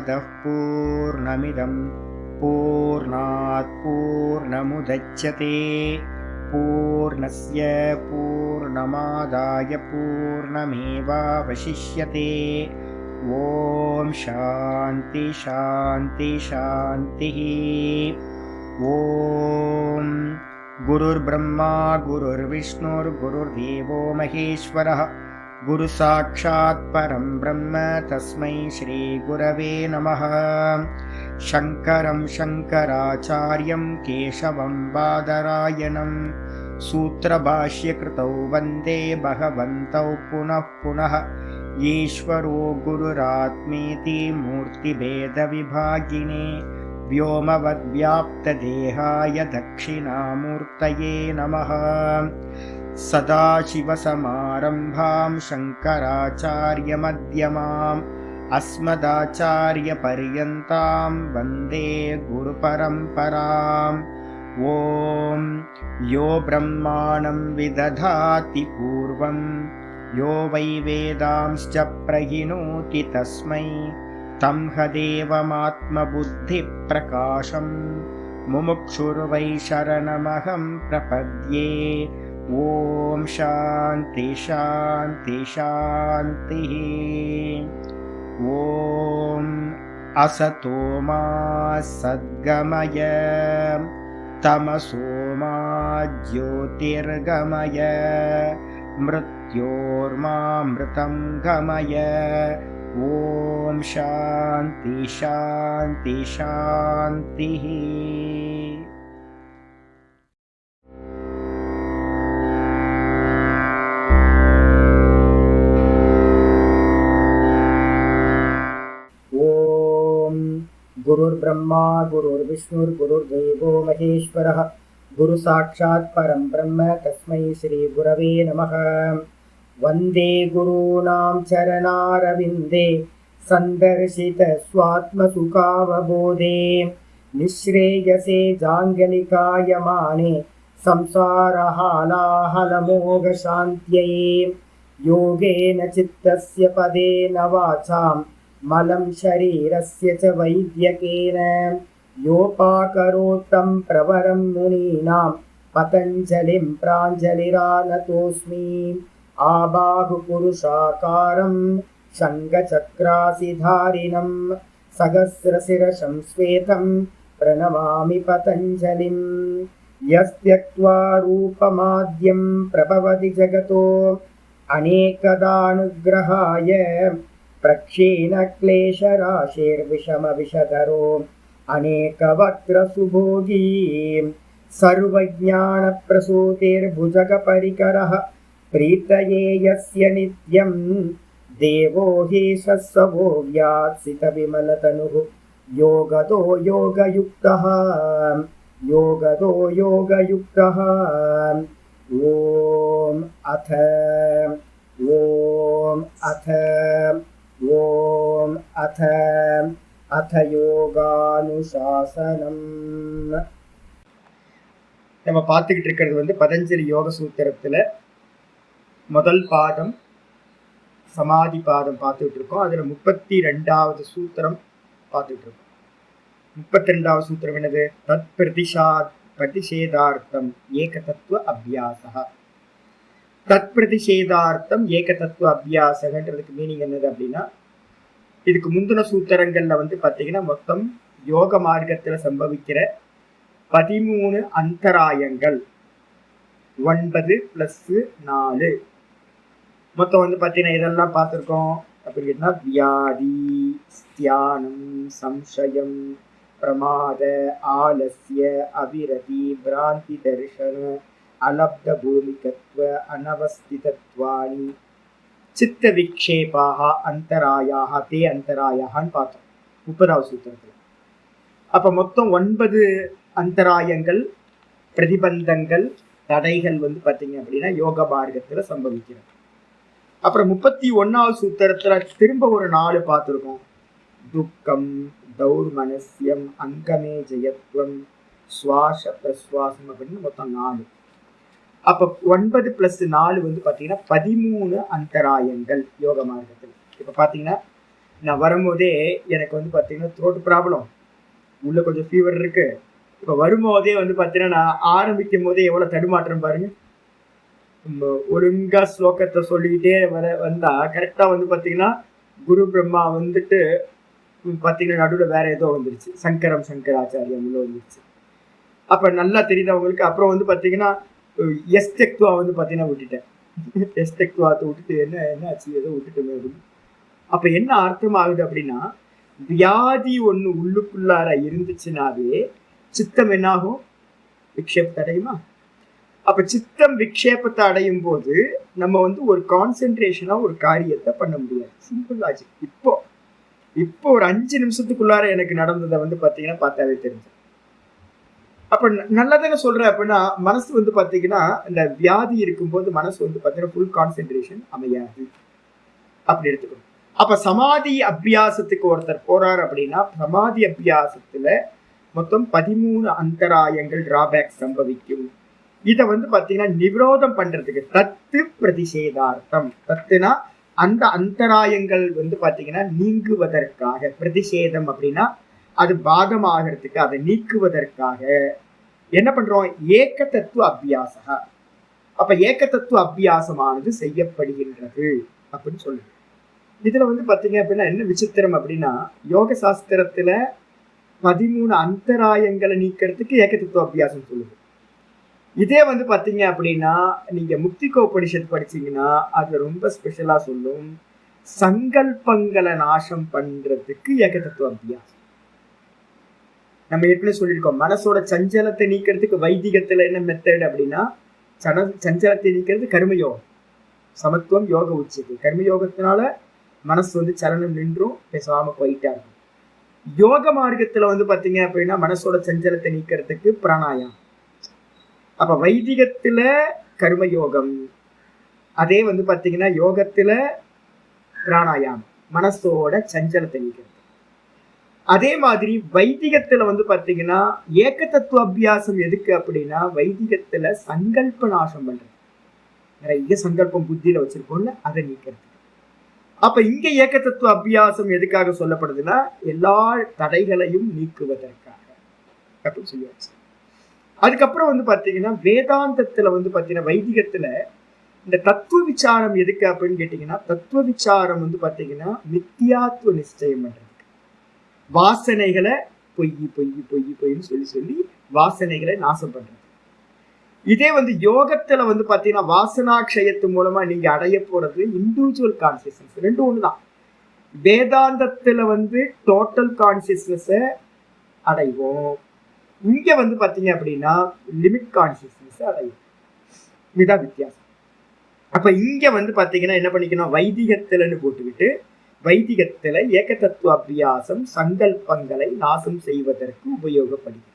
पूर्णमदः पूर्णमिदं पूर्णात् पूर्णमुदच्यते पूर्णस्य पूर्णमादाय पूर्णमेवावशिष्यते। ॐ शान्ति शान्ति शान्तिः। ॐ गुरुर्ब्रह्मा गुरुर्विष्णुर्गुरुर्देवो महेश्वरः गुरुसाक्षात् परं ब्रह्म तस्मै श्रीगुरवे नमः। शङ्करं शङ्कराचार्यं केशवं बादरायणं सूत्रभाष्यकृतौ वन्दे भगवन्तौ पुनः पुनः। ईश्वरो गुरुरात्मेति मूर्तिभेदविभागिने व्योमवद्व्याप्तदेहाय दक्षिणामूर्तये नमः। सदाशिवसमारम्भां शङ्कराचार्यमध्यमाम् अस्मदाचार्यपर्यन्तां वन्दे गुरुपरम्पराम्। ॐ यो ब्रह्माणं विदधाति पूर्वं यो वै वेदांश्च प्रहिणोति तस्मै तं हदेवमात्मबुद्धिप्रकाशं मुमुक्षुर्वै शरणमहं प्रपद्ये। ॐ शान्ति शान्ति शान्तिः। ॐ असतो मा सद्गमय तमसो मा ज्योतिर्गमय मृत्योर्मामृतं गमय। ॐ शान्ति शान्ति शान्तिः। गुरुर्ब्रह्मा गुरुर्विष्णुर्गुरुर्देवो महेश्वरः गुरुसाक्षात् परं ब्रह्म तस्मै श्रीगुरवे नमः। वन्दे गुरूणां चरणारविन्दे सन्दर्शित स्वात्मसुखावबोधे निःश्रेयसे जाङ्गलिकायमाने संसारहालाहलमोघशान्त्यै। योगेन चित्तस्य पदेन वाचां मलं शरीरस्य च वैद्यकेन योपाकरोत्तं प्रवरं मुनीनां पतञ्जलिं प्राञ्जलिरानतोऽस्मि। आबाहुपुरुषाकारं शङ्खचक्रासिधारिणं सहस्रशिरसं श्वेतं प्रणमामि पतञ्जलिं। यस्त्यक्त्वा रूपमाद्यं प्रभवति जगतो अनेकदानुग्रहाय प्रक्षीणक्लेशराशिर्विषमविषधरो अनेकवक्त्रसुभोगी सर्वज्ञानप्रसूतिर्भुजगपरिकरः प्रीतये यस्य नित्यं देवो हि सत्सवो व्यात्सितविमलतनुः योगतो योगयुक्तः योगतो योगयुक्तः। ॐ अथ யோகானுசாசனம். நம்ம பார்த்துக்கிட்டு இருக்கிறது பதஞ்சலி யோக சூத்திரத்துல முதல் பாதம் சமாதி பாதம் பார்த்துக்கிட்டு இருக்கோம். அதுல 32வது சூத்திரம் பார்த்துட்டு இருக்கோம். 32வது சூத்திரம் என்னது? தத் பிரதிஷேதார்த்தம் ஏகதத்துவ அபியாசः. தத் பிரதிஷேதார்த்தம் ஏகதத்துவ அபியாசகன்றதுக்கு மீனிங் என்னது அப்படின்னா, இதுக்கு முந்தின சூத்திரங்கள்ல பார்த்தீங்கன்னா மொத்தம் யோக மார்க்கத்துல சம்பவிக்கிற 13 அந்தராயங்கள் 9 + 4 மொத்தம் பார்த்தீங்கன்னா இதெல்லாம் பார்த்துருக்கோம். அப்படின்னு கேட்டா வியாதி, ஸ்தியானம், சம்சயம், பிரமாத, ஆலஸ்ய, அவிரதி, பிராந்தி தர்ஷன, அலப்த பூமிகத்வ, அனவஸ்திதத்வானி, சித்த விக்ஷேபாக, அந்தராயாக, தே அந்தராயான்னு பார்த்தோம் 30வது சூத்திரத்துல. அப்ப மொத்தம் 9 அந்தராயங்கள், பிரதிபந்தங்கள், தடைகள் பார்த்தீங்க அப்படின்னா யோக மார்க்கத்துல சம்பவிக்கிறது. அப்புறம் 31வது சூத்திரத்துல திரும்ப ஒரு 4 பார்த்துருக்கோம். துக்கம், தௌர்மனஸ்யம், அங்கமே ஜெயத்வம், சுவாச பிரஸ்வாசம் அப்படின்னு மொத்தம் 4. அப்ப 9 + 4 பார்த்தீங்கன்னா 13 அந்தராயங்கள் யோக மார்க்கத்தில். இப்ப பாத்தீங்கன்னா நான் வரும்போதே எனக்கு வந்து பார்த்தீங்கன்னா த்ரோட் ப்ராப்ளம், உள்ள கொஞ்சம் ஃபீவர் இருக்கு. இப்போ வரும்போதே வந்து பார்த்தீங்கன்னா நான் ஆரம்பிக்கும் போதே எவ்வளோ தடுமாற்றம் பாருங்க. ஒழுங்கா ஸ்லோகத்தை சொல்லிக்கிட்டே வந்தா கரெக்டாக வந்து பார்த்தீங்கன்னா குரு பிரம்மா வந்துட்டு பார்த்தீங்கன்னா நடுவில் வேற ஏதோ வந்துருச்சு, சங்கராச்சாரியம் உள்ள வந்துருச்சு. அப்போ நல்லா தெரியுது அவங்களுக்கு. அப்புறம் வந்து பார்த்தீங்கன்னா எஸ் டெக்துவா வந்து பார்த்தீங்கன்னா விட்டுட்டேன். எஸ் டெக்துவாத்தை விட்டுட்டு என்ன ஆச்சு, ஏதோ விட்டுட்டு. அப்போ என்ன அர்த்தம் ஆகுது அப்படின்னா, வியாதி ஒன்று உள்ளுக்குள்ளார இருந்துச்சுனாவே சித்தம் என்னாகும், விக்ஷேபத்தை அடையுமா? அப்ப சித்தம் விக்ஷேபத்தை அடையும் போது நம்ம வந்து ஒரு கான்சென்ட்ரேஷனா ஒரு காரியத்தை பண்ண முடியாது. Simple logic. இப்போ ஒரு 5 நிமிஷத்துக்குள்ளார எனக்கு நடந்ததை வந்து பாத்தீங்கன்னா பார்த்தாவே தெரிஞ்சு. அப்ப நல்லா தானே சொல்றேன். அப்படின்னா மனசு வந்து பாத்தீங்கன்னா இந்த வியாதி இருக்கும்போது மனசு வந்து பாத்தீங்கன்னா ஃபுல் கான்சென்ட்ரேஷன் அமையாது அப்படி எடுத்துக்கணும். அப்ப சமாதி அபியாசத்துக்கு ஒருத்தர் போறார் அப்படின்னா சமாதி அபியாசத்துல மொத்தம் 13 அந்தராயங்கள் டிராபேக் சம்பவிக்கும். இதை வந்து பாத்தீங்கன்னா நிரோதம் பண்றதுக்கு தத்து பிரதிஷேதார்த்தம். தத்துனா அந்த அந்தராயங்கள் வந்து பாத்தீங்கன்னா நீங்குவதற்காக, பிரதிஷேதம் அப்படின்னா அது பாகமாகிறதுக்கு, அதை நீக்குவதற்காக என்ன பண்றோம், ஏக தத்துவ அபியாசா. அப்ப ஏக தத்துவ அபியாசமானது செய்யப்படுகின்றது அப்படின்னு சொல்லுது. இதுல வந்து பாத்தீங்க அப்படின்னா என்ன விசித்திரம் அப்படின்னா, யோக சாஸ்திரத்துல 13 அந்தராயங்களை நீக்கிறதுக்கு ஏக தத்துவ அபியாசம் சொல்லுது. இதே வந்து பாத்தீங்க அப்படின்னா நீங்க முக்திகோபனிஷத் படிச்சீங்கன்னா அது ரொம்ப ஸ்பெஷலா சொல்லும், சங்கல்பங்களை நாசம் பண்றதுக்கு ஏக தத்துவ அபியாசம். நம்ம ஏற்கனவே சொல்லியிருக்கோம், மனசோட சஞ்சலத்தை நீக்கிறதுக்கு வைதிகத்துல என்ன மெத்தட் அப்படின்னா, சஞ்சலத்தை நீக்கிறது கர்மயோகம், சமத்துவம் யோக உச்சது. கர்மயோகத்தினால மனசு வந்து சலனம் நின்றும் பேசாம போயிட்டா இருக்கும். யோக மார்க்கத்துல வந்து பாத்தீங்க அப்படின்னா மனசோட சஞ்சலத்தை நீக்கிறதுக்கு பிராணாயாமம். அப்ப வைதிகத்துல கர்மயோகம், அதே வந்து பாத்தீங்கன்னா யோகத்துல பிராணாயாமம், மனசோட சஞ்சலத்தை நீக்கிறது. அதே மாதிரி வைதிகத்துல வந்து பாத்தீங்கன்னா ஏக தத்துவ அபியாசம் எதுக்கு அப்படின்னா, வைதிகத்துல சங்கல்ப நாசம் பண்றது, நிறைய சங்கல்பம் புத்தியில வச்சிருக்கோம்ல, அதை நீக்கிறது. அப்ப இங்க ஏக தத்துவ அபியாசம் எதுக்காக சொல்லப்படுதுன்னா, எல்லா தடைகளையும் நீக்குவதற்காக அப்படின்னு சொல்லியாச்சு. அதுக்கப்புறம் வந்து பாத்தீங்கன்னா வேதாந்தத்துல வந்து பாத்தீங்கன்னா வைதிகத்துல இந்த தத்துவ விசாரம் எதுக்கு அப்படின்னு கேட்டீங்கன்னா, தத்துவ விசாரம் வந்து பாத்தீங்கன்னா மித்தியாத்துவ நிச்சயம் பண்றது, வாசனைகளை பொய் பொய் பொய் பொய்ன்னு சொல்லி சொல்லி வாசனைகளை நாசம் பண்றது. இதே வந்து யோகத்துல வந்து பாத்தீங்கன்னா வாசனாக்ஷயத்து மூலமா நீங்க அடைய போறது இண்டிவிஜுவல் கான்சியஸ்னஸ். ரெண்டும் ஒண்ணுதான். வேதாந்தத்துல வந்து டோட்டல் கான்சியஸ்னஸ அடைவோம், இங்க வந்து பாத்தீங்க அப்படின்னா லிமிட் கான்சியஸ்னஸ் அடையும். இதுதான் வித்தியாசம். அப்ப இங்க வந்து பாத்தீங்கன்னா என்ன பண்ணிக்கணும், வைதிகத்துலன்னு போட்டுக்கிட்டு வைதிகத்துல ஏக தத்துவ அபியாசம் சங்கல்பங்களை நாசம் செய்வதற்கு உபயோகப்படுகிறது.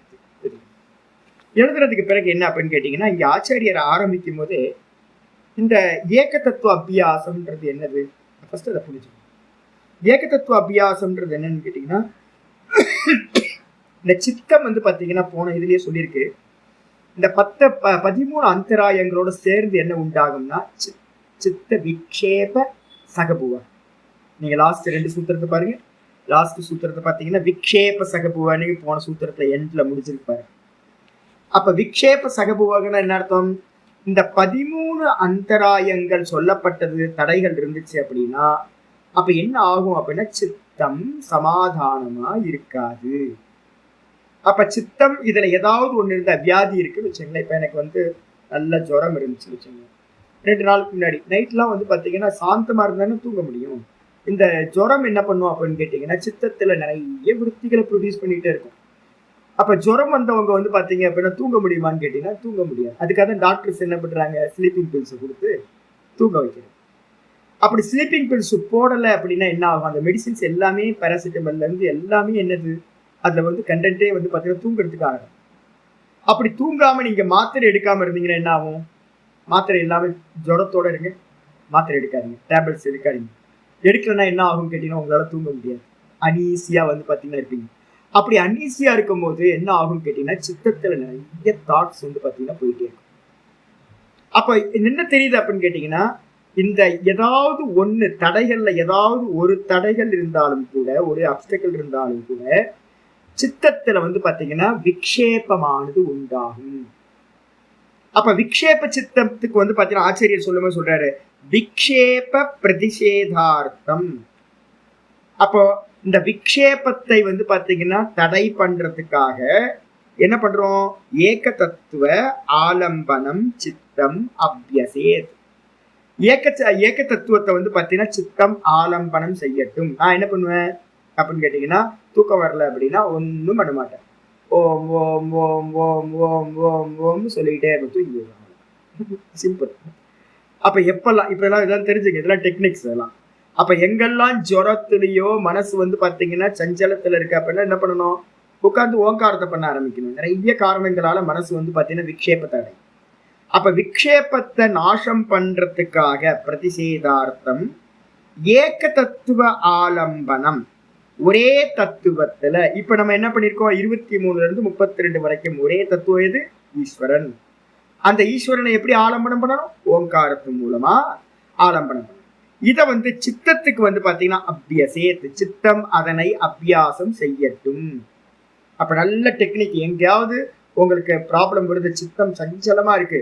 எழுதுறதுக்கு பிறகு என்ன அப்படின்னு கேட்டீங்கன்னா, இங்க ஆச்சாரியர் ஆரம்பிக்கும் போதே இந்த ஏக தத்துவ அபியாசம்ன்றது என்னது ஃபர்ஸ்ட் அதை புரிஞ்சுக்கணும். ஏக தத்துவ அபியாசம்ன்றது என்னன்னு கேட்டீங்கன்னா, இந்த சித்தம் வந்து பாத்தீங்கன்னா போன இதுலயே சொல்லியிருக்கு, இந்த 13 அந்தராயங்களோட சேர்ந்து என்ன உண்டாகும்னா சித்த விக்ஷேப சகபுவ. நீங்க லாஸ்ட் 2 சூத்திரத்தை பாருங்க. லாஸ்ட் சூத்திரத்தை பாத்தீங்கன்னா விக்ஷேப சகபுவன்னு போன சூத்திரத்துல எண்ட்ல முடிச்சிருக்கு பாருங்க. அப்ப விக்ஷேப சகபுவகன்னா என்ன அர்த்தம், இந்த 13 அந்தராயங்கள் சொல்லப்பட்டது தடைகள் இருந்துச்சு அப்படின்னா அப்ப என்ன ஆகும் அப்படின்னா சித்தம் சமாதானமா இருக்காது. அப்ப சித்தம் இதுல ஏதாவது ஒண்ணு இருந்தா, வியாதி இருக்குன்னு வச்சுங்களேன். இப்ப எனக்கு வந்து நல்ல ஜுரம் இருந்துச்சு வச்சுங்க, 2 நாளுக்கு முன்னாடி நைட்லாம் வந்து பாத்தீங்கன்னா சாந்தமா இருந்தானே தூங்க முடியும். இந்த ஜுரம் என்ன பண்ணும் அப்படின்னு கேட்டீங்கன்னா சித்தத்துல நிறைய விருத்திகளை ப்ரொடியூஸ் பண்ணிட்டே இருக்கும். அப்ப ஜுரம் வந்தவங்க வந்து பாத்தீங்க அப்படின்னா தூங்க முடியுமான்னு கேட்டீங்கன்னா தூங்க முடியாது. அதுக்காக டாக்டர்ஸ் என்ன பண்றாங்க, ஸ்லீப்பிங் பில்ஸ் கொடுத்து தூங்க வைக்கிறது. அப்படி ஸ்லீப்பிங் பில்ஸ் போடலை அப்படின்னா என்ன ஆகும், அந்த மெடிசின்ஸ் எல்லாமே பேராசிட்டமால்ல இருந்து எல்லாமே என்னது அதுல வந்து கண்டென்ட்டே வந்து பாத்தீங்கன்னா தூங்குறதுக்கு ஆகும். அப்படி தூங்காம நீங்க மாத்திரை எடுக்காம இருந்தீங்கன்னா என்ன ஆகும், மாத்திரை எல்லாமே ஜுரத்தோட இருங்க, மாத்திரை எடுக்காதீங்க, டேப்லெட்ஸ் எடுக்காதீங்க. எடுக்கலன்னா என்ன ஆகும் கேட்டீங்கன்னா உங்களால தூங்க முடியாது, அனீசியா வந்து பாத்தீங்கன்னா இருப்பீங்க. அப்படி அனீசியா இருக்கும் போது என்ன ஆகும் கேட்டீங்கன்னா சித்தத்துல நிறைய தாட்ஸ் வந்து பாத்தீங்கன்னா போயிட்டே இருக்கும். அப்ப என்ன தெரியுது அப்படின்னு கேட்டீங்கன்னா, இந்த ஏதாவது ஒண்ணு தடைகள்ல ஏதாவது ஒரு தடைகள் இருந்தாலும் கூட, ஒரு அப்டக்கிள் இருந்தாலும் கூட சித்தத்துல வந்து பாத்தீங்கன்னா விக்ஷேபமானது உண்டாகும். அப்ப விக்ஷேப சித்தத்துக்கு வந்து பாத்தீங்கன்னா ஆச்சரியர் சொல்லும்போது சொல்றாரு விக்ஷேப பிரதிஷேதார்த்தம். அப்போ இந்த விக்ஷேபத்தை வந்து பாத்தீங்கன்னா தடை பண்றதுக்காக என்ன பண்றோம்? ஏக தத்துவ ஆலம்பனம் சித்தம் அபியசேத். ஏக தத்துவத்தை வந்து பாத்தீங்கன்னா சித்தம் ஆலம்பனம் செய்யட்டும். நான் என்ன பண்ணுவேன் அப்படின்னு கேட்டீங்கன்னா, தூக்கம் வரல அப்படின்னா ஒன்னும் பண்ண மாட்டேன். ஓம் ஓம் ஓம் ஓம் ஓம் ஓம் ஓம் சொல்லிக்கிட்டே தூங்கி. சிம்பிள். அப்ப எப்பெல்லாம் இப்ப எல்லாம் இதெல்லாம் தெரிஞ்சுங்க, இதெல்லாம் டெக்னிக்ஸ் இதெல்லாம். அப்ப எங்கெல்லாம் ஜுரத்திலேயோ மனசு வந்து பாத்தீங்கன்னா சஞ்சலத்துல இருக்கு அப்படின்னா என்ன பண்ணணும்? உட்கார்ந்து ஓங்காரத்தை பண்ண ஆரம்பிக்கணும். நிறைய காரணங்களால மனசு வந்து பாத்தீங்கன்னா விக்ஷேபத்தை அடையும். அப்ப விக்ஷேபத்தை நாசம் பண்றதுக்காக பிரதிஷேதார்த்தம் ஏக தத்துவ ஆலம்பனம், ஒரே தத்துவத்துல இப்ப நம்ம என்ன பண்ணிருக்கோம்? 23 இருந்து 32 வரைக்கும் ஒரே தத்துவம் எது? ஈஸ்வரன். அந்த ஈஸ்வரனை எப்படி ஆலம்பனம் பண்ணணும்? ஓங்காரத்து மூலமா ஆலம்பனம் பண்ணணும். இத வந்து சித்தத்துக்கு வந்து பாத்தீங்கன்னா அபியசேத், சித்தம் அதனை அபியாசம் செய்யட்டும். அப்ப நல்ல டெக்னிக். எங்கேயாவது உங்களுக்கு ப்ராப்ளம் வருது, சித்தம் சஞ்சலமா இருக்கு,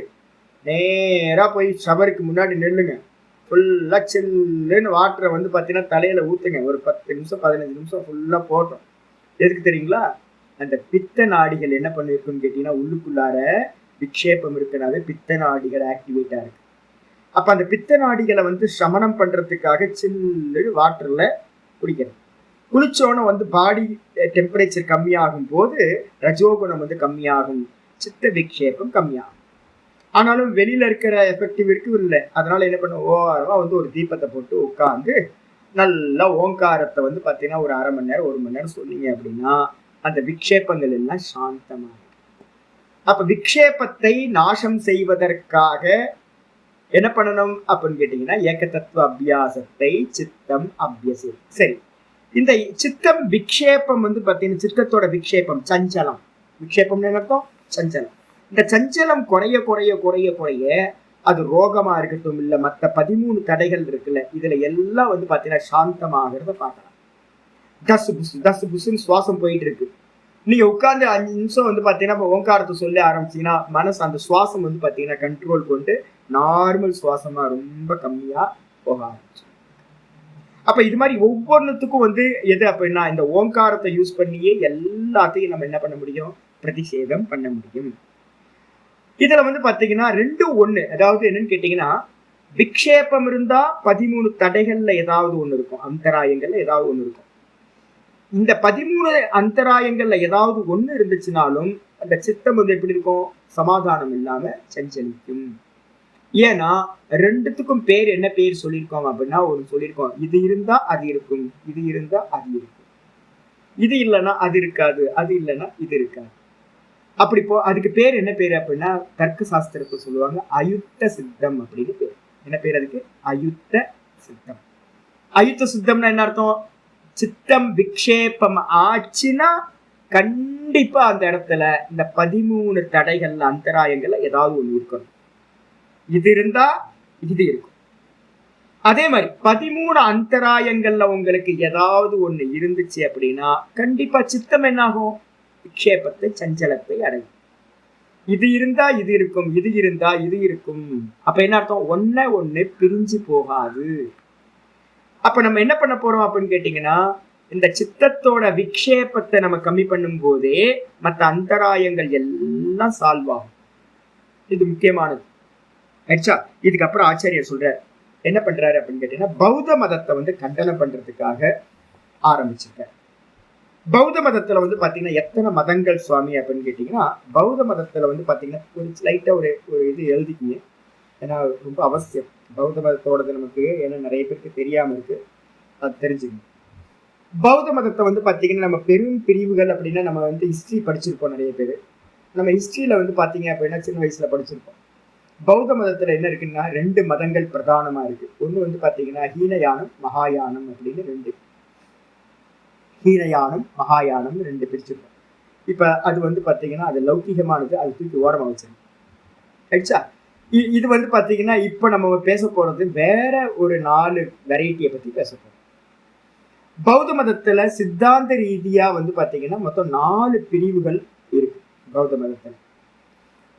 நேரா போய் ஷவருக்கு முன்னாடி நெல்லுங்க. ஃபுல்லா சில்லுன்னு வாட்டரை வந்து பாத்தீங்கன்னா தலையில ஊத்துங்க. ஒரு 10 நிமிஷம் 15 நிமிஷம் ஃபுல்லா போட்டோம். எதுக்கு தெரியுங்களா? அந்த பித்த நாடிகள் என்ன பண்ணிருக்குன்னு கேட்டீங்கன்னா, உள்ளுக்குள்ளார விக்ஷேபம் இருக்கிறனால பித்த நாடிகள் ஆக்டிவேட்டா இருக்கு. அப்ப அந்த பித்த நாடிகளை வந்து சமனம் பண்றதுக்காக சில்லு வாட்டர்ல குடிக்கிறது. குளிச்சோன்னு வந்து பாடி டெம்பரேச்சர் கம்மியாகும் போது ரஜோகுணம் வந்து கம்மியாகும், சித்த விக்ஷேபம் கம்மியாகும். ஆனாலும் வெளியில இருக்கிற எஃபெக்டிவ் இருக்கு இல்லை. அதனால என்ன பண்ணுவோம்? ஓரமா வந்து ஒரு தீபத்தை போட்டு உட்காந்து நல்லா ஓங்காரத்தை வந்து பாத்தீங்கன்னா ஒரு அரை மணி நேரம் 1 மணி நேரம் சொன்னீங்க அப்படின்னா அந்த விக்ஷேபங்கள் எல்லாம் சாந்தமா. அப்ப விக்ஷேபத்தை நாசம் செய்வதற்காக என்ன பண்ணணும் அப்படின்னு கேட்டீங்கன்னா ஏக தத்துவ அபியாசத்தை சித்தம் அபியசி. சரி, இந்த சித்தம் விக்ஷேபம் வந்து பாத்தீங்கன்னா சித்தத்தோட விக்ஷேபம் சஞ்சலம். விக்ஷேபம்னு என்ன அர்த்தம்? சஞ்சலம். இந்த சஞ்சலம் குறைய குறைய குறைய குறைய அது ரோகமா இருக்கட்டும் இல்ல மற்ற 13 தடைகள் இருக்குல்ல, இதுல எல்லாம் வந்து பாத்தீங்கன்னா சாந்தமாகிறத பார்க்கலாம். தசு புசு தசு புசுன்னு சுவாசம் போயிட்டு இருக்கு. நீங்க உட்கார்ந்து 5 நிமிஷம் வந்து பாத்தீங்கன்னா ஓங்காரத்தை சொல்ல ஆரம்பிச்சீங்கன்னா மனசு அந்த சுவாசம் வந்து பாத்தீங்கன்னா கண்ட்ரோல் கொண்டு நார்மல் சுவாசமா ரொம்ப கம்மியா போக ஆரம்பிச்சு. அப்ப இது மாதிரி ஒவ்வொன்றுத்துக்கும் வந்து எது அப்படின்னா இந்த ஓங்காரத்தை யூஸ் பண்ணியே எல்லாத்தையும் நம்ம என்ன பண்ண முடியும்? பிரதிஷேதம் பண்ண முடியும். இதுல வந்து பாத்தீங்கன்னா 2 1. அதாவது என்னன்னு கேட்டீங்கன்னா, விக்ஷேபம் இருந்தா 13 தடைகள்ல ஏதாவது ஒண்ணு இருக்கும், அந்தராயங்கள்ல ஏதாவது ஒண்ணு இருக்கும். இந்த 13 அந்தராயங்கள்ல ஏதாவது ஒண்ணு இருந்துச்சுனாலும் அந்த சித்தம் வந்து எப்படி இருக்கும்? சமாதானம் இல்லாம சஞ்சலிக்கும். ஏன்னா 2த்துக்கும் பேர் என்ன பேர் சொல்லியிருக்கோம் அப்படின்னா, ஒரு சொல்லியிருக்கோம், இது இருந்தா அது இருக்கும், இது இருந்தா அது இருக்கும், இது இல்லைன்னா அது இருக்காது, அது இல்லைன்னா இது இருக்காது. அப்படி அதுக்கு பேர் என்ன பேரு அப்படின்னா தர்க்க சாஸ்திரத்தை சொல்லுவாங்க அயுத்த சித்தம் அப்படின்னு பேர். என்ன பேர் அதுக்கு? அயுத்த சித்தம். அயுத்த சித்தம்னா என்ன அர்த்தம்? சித்தம் விக்ஷேபம் ஆச்சுன்னா கண்டிப்பா அந்த இடத்துல இந்த 13 தடைகள்ல அந்தராயங்கள்ல ஏதாவது ஒண்ணு இருக்கணும். இது இருந்தா இது இருக்கும். அதே மாதிரி 13 அந்தராயங்கள்ல உங்களுக்கு ஏதாவது ஒண்ணு இருந்துச்சு அப்படின்னா கண்டிப்பா சித்தம் என்ன ஆகும்? விக்ஷேபத்தை சஞ்சலத்தை அடையும். இது இருந்தா இது இருக்கும், இது இருந்தா இது இருக்கும். அப்ப என்ன அர்த்தம்? ஒண்ணு பிரிஞ்சு போகாது. அப்ப நம்ம என்ன பண்ண போறோம் அப்படின்னு கேட்டீங்கன்னா, இந்த சித்தத்தோட விக்ஷேபத்தை நம்ம கம்மி பண்ணும் போதே மற்ற அந்தராயங்கள் எல்லாம் சால்வ் ஆகும். இது முக்கியமானது. ஆச்சா? இதுக்கப்புறம் ஆச்சாரியர் சொல்றாரு என்ன பண்றாரு அப்படின்னு கேட்டீங்கன்னா, பௌத்த மதத்தை வந்து கண்டனம் பண்றதுக்காக ஆரம்பிச்சிருக்காரு. பௌத்த மதத்துல வந்து பாத்தீங்கன்னா எத்தனை மதங்கள் சுவாமி அப்படின்னு கேட்டீங்கன்னா, பௌத்த மதத்துல வந்து பாத்தீங்கன்னா ஒரு ஸ்லைட்டா ஒரு இது எழுதிக்கிங்க. ஏன்னா ரொம்ப அவசியம் பௌத்த மதத்தோடது நமக்கு. ஏன்னா நிறைய பேருக்கு தெரியாம இருக்கு, அது தெரிஞ்சுக்கணும். பௌத்த மதத்தை வந்து பாத்தீங்கன்னா நம்ம பெரும் பிரிவுகள் அப்படின்னா நம்ம வந்து ஹிஸ்டரி படிச்சிருப்போம். நிறைய பேர் நம்ம ஹிஸ்டரியில வந்து பாத்தீங்க அப்படின்னா சின்ன வயசுல படிச்சிருப்போம். பௌத்த மதத்துல என்ன இருக்குன்னா 2 மதங்கள் பிரதானமா இருக்கு. ஒண்ணு வந்து பாத்தீங்கன்னா ஹீனயானம் மகாயானம் அப்படின்னு 2. ஹீனயானம் மகாயானம் 2 பிரிச்சிருக்கோம். இப்ப அது வந்து பாத்தீங்கன்னா அது லௌகிகமானது, அது தூக்கி ஓரமா வச்சிருக்கோம். ஆயிடுச்சா? இது வந்து பாத்தீங்கன்னா இப்ப நம்ம பேச போறது வேற ஒரு 4 வெரைட்டியை பத்தி பேச போறோம். பௌத்த மதத்துல சித்தாந்த ரீதியா வந்து பாத்தீங்கன்னா மொத்தம் 4 பிரிவுகள் இருக்கு பௌத்த மதத்துல.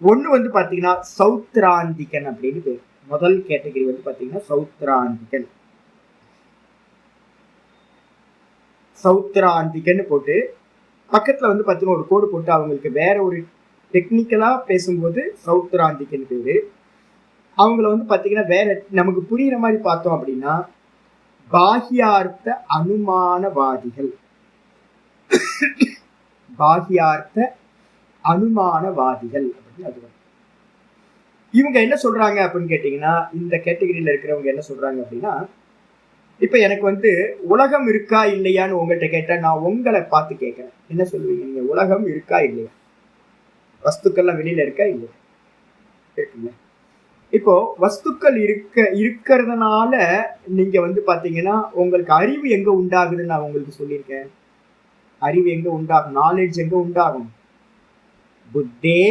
ஒண்ணு வந்து பாத்தீங்கன்னா சௌத்ராந்திகன் அப்படின்னு பேரு. முதல் கேட்டகரி வந்து பாத்தீங்கன்னா சௌத்ராந்திகன். சௌத்ராந்திகன்னு போட்டு பக்கத்துல வந்து பாத்தீங்கன்னா ஒரு கோடு போட்டு அவங்களுக்கு வேற ஒரு டெக்னிக்கலா பேசும்போது சௌத்ராந்திகன் பேரு. அவங்கள வந்து பாத்தீங்கன்னா வேற நமக்கு புரியுற மாதிரி பார்த்தோம் அப்படின்னா பாஹ்யார்த்த அனுமானவாதிகள். பாஹ்யார்த்த அனுமானவாதிகள் அப்படின்னு அது. இவங்க என்ன சொல்றாங்க அப்படின்னு கேட்டீங்கன்னா இந்த கேட்டகரியில இருக்கிறவங்க என்ன சொல்றாங்க அப்படின்னா, இப்ப எனக்கு வந்து உலகம் இருக்கா இல்லையான்னு உங்கள்கிட்ட கேட்டா நான் உங்களை பார்த்து கேட்கிறேன், என்ன சொல்லுவீங்க நீங்க? உலகம் இருக்கா இல்லையா? வஸ்துக்கள்லாம் வெளியில இருக்கா இல்லையா? இருக்குல்ல. இப்போ வஸ்துக்கள் இருக்கிறதுனால நீங்க வந்து பாத்தீங்கன்னா உங்களுக்கு அறிவு எங்க உண்டாகுதுன்னு நான் உங்களுக்கு சொல்லியிருக்கேன். அறிவு எங்க உண்டாகும்? நாலேஜ் எங்க உண்டாகும்? புத்தே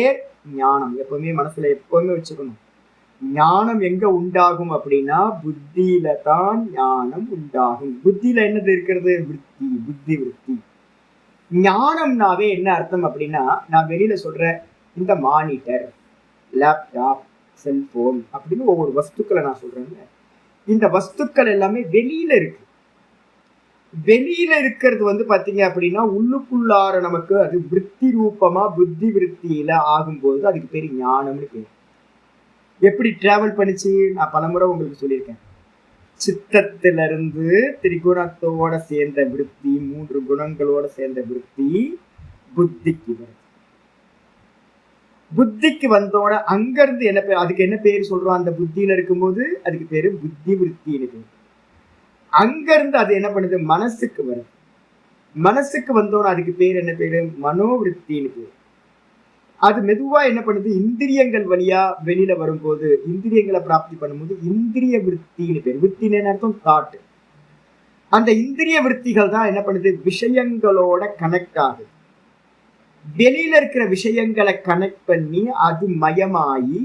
ஞானம். எப்பவுமே மனசுல எப்பவுமே வச்சுக்கணும். ஞானம் எங்க உண்டாகும் அப்படின்னா புத்தியில தான் ஞானம் உண்டாகும். புத்தியில என்னது இருக்கிறது? விருத்தி, புத்தி விருத்தி. ஞானம்னாவே என்ன அர்த்தம் அப்படின்னா, நான் வெளியில சொல்றேன், இந்த மானிட்டர், லேப்டாப், செல்போன் அப்படின்னு ஒவ்வொரு வஸ்துக்களை நான் சொல்றேன்ல, இந்த வஸ்துக்கள் எல்லாமே வெளியில இருக்கு. வெளியில இருக்கிறது வந்து பாத்தீங்க அப்படின்னா உள்ளுக்குள்ளார நமக்கு அது விருத்தி ரூபமா புத்தி விருத்தியில ஆகும்போது அதுக்கு பேரு ஞானம்னு பேரு. எப்படி டிராவல் பண்ணிச்சு நான் பலமுறை உங்களுக்கு சொல்லியிருக்கேன். சித்தத்திலிருந்து திரிகுணத்தோட சேர்ந்த விருத்தி, 3 குணங்களோட சேர்ந்த விருத்தி புத்திக்கு வருது. புத்திக்கு வந்தோட அங்க இருந்து என்ன பேர்? அதுக்கு என்ன பேர் சொல்றோம்? அந்த புத்தியில இருக்கும்போது அதுக்கு பேரு புத்தி விருத்தின்னு பேரு. அங்க இருந்து அது என்ன பண்ணுது? மனசுக்கு வருது. மனசுக்கு வந்தோட அதுக்கு பேர் என்ன பேரு? மனோவிருத்தின்னு பேரு. அது மெதுவா என்ன பண்ணுது? இந்திரியங்கள் வழியா வெளியில வரும்போது, இந்திரியங்களை பிராப்தி பண்ணும்போது இந்திரிய விருத்தின்னு பேரு. விருத்தின்னு என்ன அர்த்தம்? தாட். அந்த இந்திரிய விருத்திகள் தான் என்ன பண்ணுது? விஷயங்களோட கனெக்ட் ஆகுது. வெளியில இருக்கிற விஷயங்களை கனெக்ட் பண்ணி அது மயமாயி,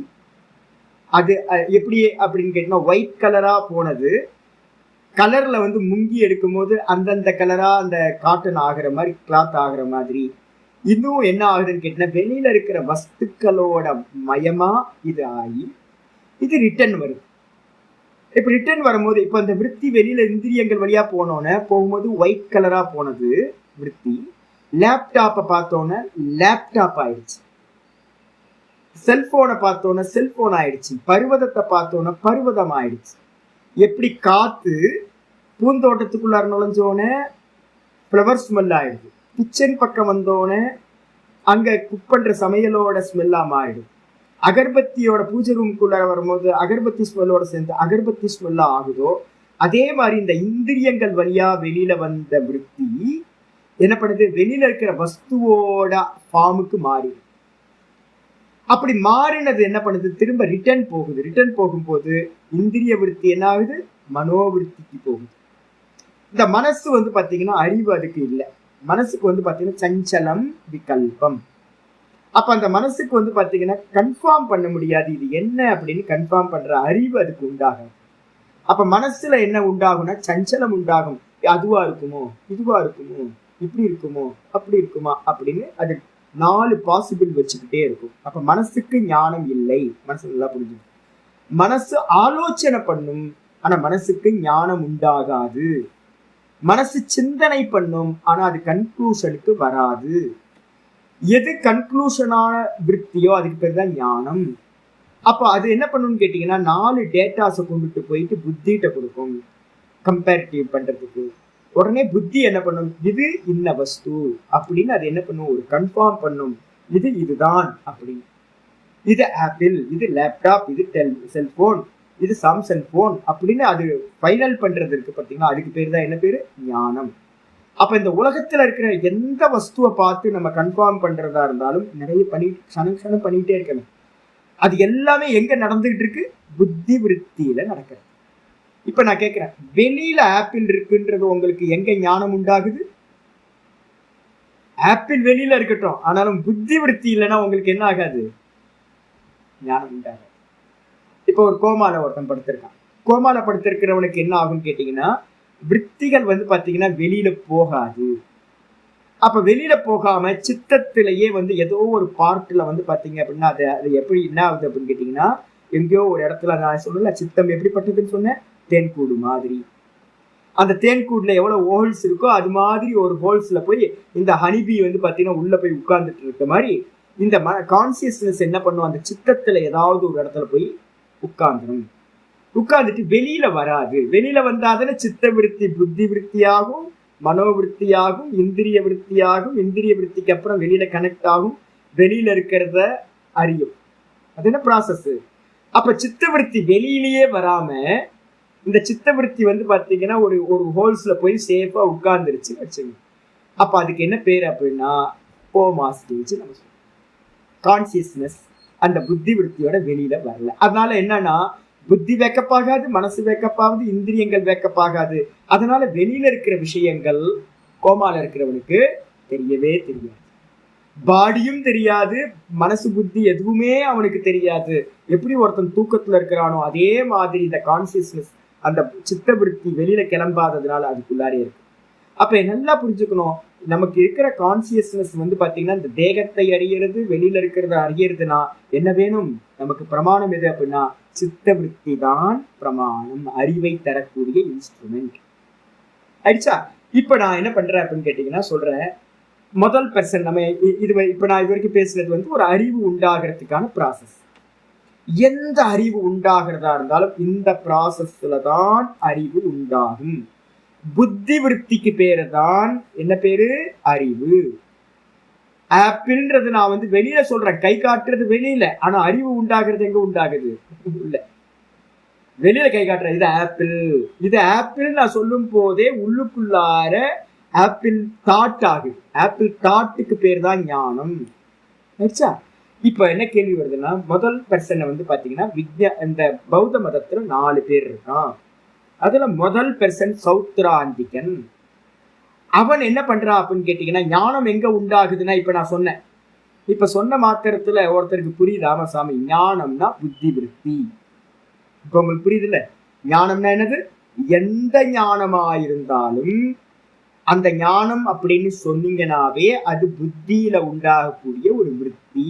அது எப்படி அப்படின்னு கேட்டீங்கன்னா ஒயிட் கலரா போனது கலர்ல வந்து முங்கி எடுக்கும் போது அந்தந்த கலரா அந்த காட்டன் ஆகிற மாதிரி, கிளாத் ஆகிற மாதிரி இன்னும் என்ன ஆகுதுன்னு கேட்டீங்கன்னா வெளியில இருக்கிற வஸ்துக்களோட மயமா இது ஆகி இது ரிட்டர்ன் வருது. இப்ப ரிட்டர்ன் வரும்போது இப்ப அந்த விருத்தி வெளியில இந்திரியங்கள் வழியா போகும்போது ஒயிட் கலரா போனது விருத்தி. லேப்டாப்பை பார்த்தோன்னே லேப்டாப் ஆயிடுச்சு. செல்போனை பார்த்தோன்னே செல்போன் ஆயிடுச்சு. பருவதத்தை பார்த்தோன்னே பருவதம் ஆயிடுச்சு. எப்படி காத்து பூந்தோட்டத்துக்குள்ளார நுழைஞ்சோன்னே ஃப்ளவர் ஸ்மெல் ஆயிடுது. கிச்சன் பக்கம் வந்தோடனே அங்க குக் பண்ற சமையலோட ஸ்மெல்லா மாறிடும். அகர்பத்தியோட பூஜை ரூமுக்குள்ளார வரும்போது அகர்பத்தி ஸ்மெல்லோட சேர்ந்து அகர்பத்தி ஸ்மெல்லா ஆகுதோ அதே மாதிரி இந்த இந்திரியங்கள் வழியா வெளியில வந்த விருத்தி என்ன பண்ணுது? வெளியில இருக்கிற வஸ்துவோட ஃபார்முக்கு மாறிடும். அப்படி மாறினது என்ன பண்ணுது? திரும்ப ரிட்டர்ன் போகுது. ரிட்டர்ன் போகும்போது இந்திரிய விருத்தி என்ன ஆகுது? மனோவிருத்திக்கு போகுது. இந்த மனசு வந்து பாத்தீங்கன்னா அறிவு அதுக்கு இல்லை. மனசுக்கு வந்து பாத்தீங்கன்னா சஞ்சலம் விகல்பம். அப்ப அந்த மனசுக்கு வந்து பாத்தீங்கன்னா கன்ஃபார்ம் பண்ண முடியாது இது என்ன அப்படின்னு. கன்ஃபார்ம் பண்ற அறிவு அதுக்கு உண்டாகும். அப்ப மனசுல என்ன உண்டாகும்னா சஞ்சலம் உண்டாகும். அதுவா இருக்குமோ, இதுவா இருக்குமோ, இப்படி இருக்குமோ, அப்படி இருக்குமா அப்படின்னு அது 4 பாசிபிள் வச்சுக்கிட்டே இருக்கும். அப்ப மனசுக்கு ஞானம் இல்லை. மனசு நல்லா புரிஞ்சு. மனசு ஆலோசனை பண்ணும், ஆனா மனசுக்கு ஞானம் உண்டாகாது. மனசு சிந்தனை பண்ணும், ஆனா அது கன்க்ளூஷனுக்கு வராது. எது கன்க்ளூஷனான விருத்தியோ அதுக்கு பேர் தான் ஞானம். அப்ப அது என்ன பண்ணும்னு கேட்டீங்கன்னா 4 டேட்டாஸை கொண்டுட்டு போயிட்டு புத்திகிட்ட கொடுக்கும் கம்பேரிட்டிவ் பண்றதுக்கு. உடனே புத்தி என்ன பண்ணும்? இது இன்ன வஸ்து அப்படின்னு அது என்ன பண்ணும்? ஒரு கன்ஃபார்ம் பண்ணும். இதுதான் அப்படின்னு. இது ஆப்பிள், இது லேப்டாப், இது செல்போன், இது சாம்சங் போன் அப்படின்னு அது ஃபைனல் பண்றது இருக்கு பார்த்தீங்கன்னா, அதுக்கு பேர் தான் என்ன பேரு? ஞானம். அப்ப இந்த உலகத்துல இருக்கிற எந்த வஸ்துவை பார்த்து நம்ம கன்ஃபார்ம் பண்றதா இருந்தாலும் நிறைய க்ஷணம் பண்ணிட்டே இருக்கணும். அது எல்லாமே எங்க நடந்துகிட்டு இருக்கு? புத்தி விருத்தியில நடக்கிறது. இப்ப நான் கேட்கிறேன், வெளியில ஆப்பிள் இருக்குன்றது உங்களுக்கு எங்க ஞானம் உண்டாகுது? ஆப்பிள் வெளியில இருக்கட்டும், ஆனாலும் புத்தி விருத்தி இல்லைன்னா உங்களுக்கு என்ன ஆகாது? ஞானம் உண்டாகாது. இப்போ ஒரு கோமால ஒருத்தன் படுத்திருக்கான். கோமால படுத்திருக்கிறவனுக்கு என்ன ஆகும்னு கேட்டீங்கன்னா, விற்த்திகள் வந்து பாத்தீங்கன்னா வெளியில போகாது. அப்ப வெளியில போகாம சித்தத்திலேயே வந்து ஏதோ ஒரு பார்ட்ல வந்து பாத்தீங்க அப்படின்னா அது அது எப்படி என்ன ஆகுது அப்படின்னு கேட்டீங்கன்னா, எங்கேயோ ஒரு இடத்துல நான் சொல்லல சித்தம் எப்படிப்பட்டதுன்னு சொன்னேன், தேன்கூடு மாதிரி. அந்த தேன்கூடுல எவ்வளவு ஹோல்ஸ் இருக்கோ அது மாதிரி ஒரு ஹோல்ஸ்ல போய் இந்த ஹனிபி வந்து பாத்தீங்கன்னா உள்ள போய் உட்கார்ந்துட்டு இருக்க மாதிரி இந்த கான்சியஸ்னஸ் என்ன பண்ணும், அந்த சித்தத்துல ஏதாவது ஒரு இடத்துல போய் உட்கார்ந்துடும். உட்கார்ந்துட்டு வெளியில வராது. வெளியில வந்தாதானே சித்த விருத்தி புத்தி விருத்தியாகும், மனோவிருத்தியாகும், இந்திரிய விருத்தியாகும். இந்திரிய விருத்திக்கு அப்புறம் வெளியில கனெக்ட் ஆகும், வெளியில இருக்கிறத அறியும். அது என்ன ப்ராசஸ்? அப்ப சித்த விருத்தி வெளியிலேயே வராம இந்த சித்த விருத்தி வந்து பாத்தீங்கன்னா ஒரு ஒரு ஹோல்ஸ்ல போய் சேஃபா உட்கார்ந்துருச்சு வச்சுங்க. அப்ப அதுக்கு என்ன பேர் அப்படின்னா கோமா ஸ்டேஜ். நம்ம சொல்றோம் கான்சியஸ்னஸ் அந்த புத்தி விருத்தியோட வெளியில வரல. அதனால என்னன்னா புத்தி வேக்கப்பாகாது, மனசு வேக்கப்பாகுது, இந்திரியங்கள் வேக்கப்பாகாது. அதனால வெளியில இருக்கிற விஷயங்கள் கோமால இருக்கிறவனுக்கு தெரியவே தெரியாது. பாடியும் தெரியாது, மனசு புத்தி எதுவுமே அவனுக்கு தெரியாது. எப்படி ஒருத்தன் தூக்கத்துல இருக்கிறானோ அதே மாதிரி இந்த கான்சியஸ்னஸ் அந்த சித்த விருத்தி வெளியில கிளம்பாததுனால அதுக்குள்ளாரே இருக்கு. அப்ப நல்லா புரிஞ்சுக்கணும், நமக்கு இருக்கிற கான்சியஸ்னஸ் வந்து பாத்தீங்கன்னா இந்த தேகத்தை அறியறது, வெளியில இருக்கிறத அறியறதுனா என்ன வேணும்? நமக்கு பிரமாணம் எது அப்படின்னா சித்த விருத்தி தான் பிரமாணம், அறிவை தரக்கூடிய இன்ஸ்ட்ருமெண்ட். ஆயிடுச்சா? இப்ப நான் என்ன பண்றேன் அப்படின்னு கேட்டீங்கன்னா சொல்றேன், முதல் பெர்சன் நம்ம இது இப்ப நான் இது வரைக்கும் பேசுறது வந்து ஒரு அறிவு உண்டாகிறதுக்கான ப்ராசஸ். எந்த அறிவு உண்டாகிறதா இருந்தாலும் இந்த ப்ராசஸ்ல தான் அறிவு உண்டாகும். புத்தி விருத்திக்கு பேரு தான் என்ன பேரு? அறிவு. ஆப்பிள்ன்றது நான் வந்து வெளியில சொல்றேன், கை காட்டுறது வெளியில, ஆனா அறிவு உண்டாகிறது எங்க உண்டாகுது? இல்ல, வெளியில கை காட்டுறேன், இது ஆப்பிள், இது ஆப்பிள் நான் சொல்லும் போதே உள்ளுக்குள்ளார ஆப்பிள் தாட் ஆகுது. ஆப்பிள் தாட்டுக்கு பேர் தான் ஞானம். இப்ப என்ன கேள்வி வருதுன்னா, முதல் பெர்சனை வந்து பாத்தீங்கன்னா இந்த பௌத்த மதத்துல 4 பேர் இருக்கான். அதுல முதல் பெர்சன் சௌத்ராந்திகன். அவன் என்ன பண்றான் அப்படின்னு கேட்டீங்கன்னா, ஞானம் எங்க உண்டாகுதுன்னா இப்ப நான் சொன்னேன், இப்ப சொன்ன மாத்திரத்துல ஒருத்தருக்கு புரியுது, ஆமாசாமி ஞானம்னா புத்தி விருத்தி. இப்ப உங்களுக்கு புரியுது இல்ல? ஞானம்னா என்னது? எந்த ஞானமா இருந்தாலும் அந்த ஞானம் அப்படின்னு சொன்னீங்கன்னாவே அது புத்தியில உண்டாகக்கூடிய ஒரு விருத்தி.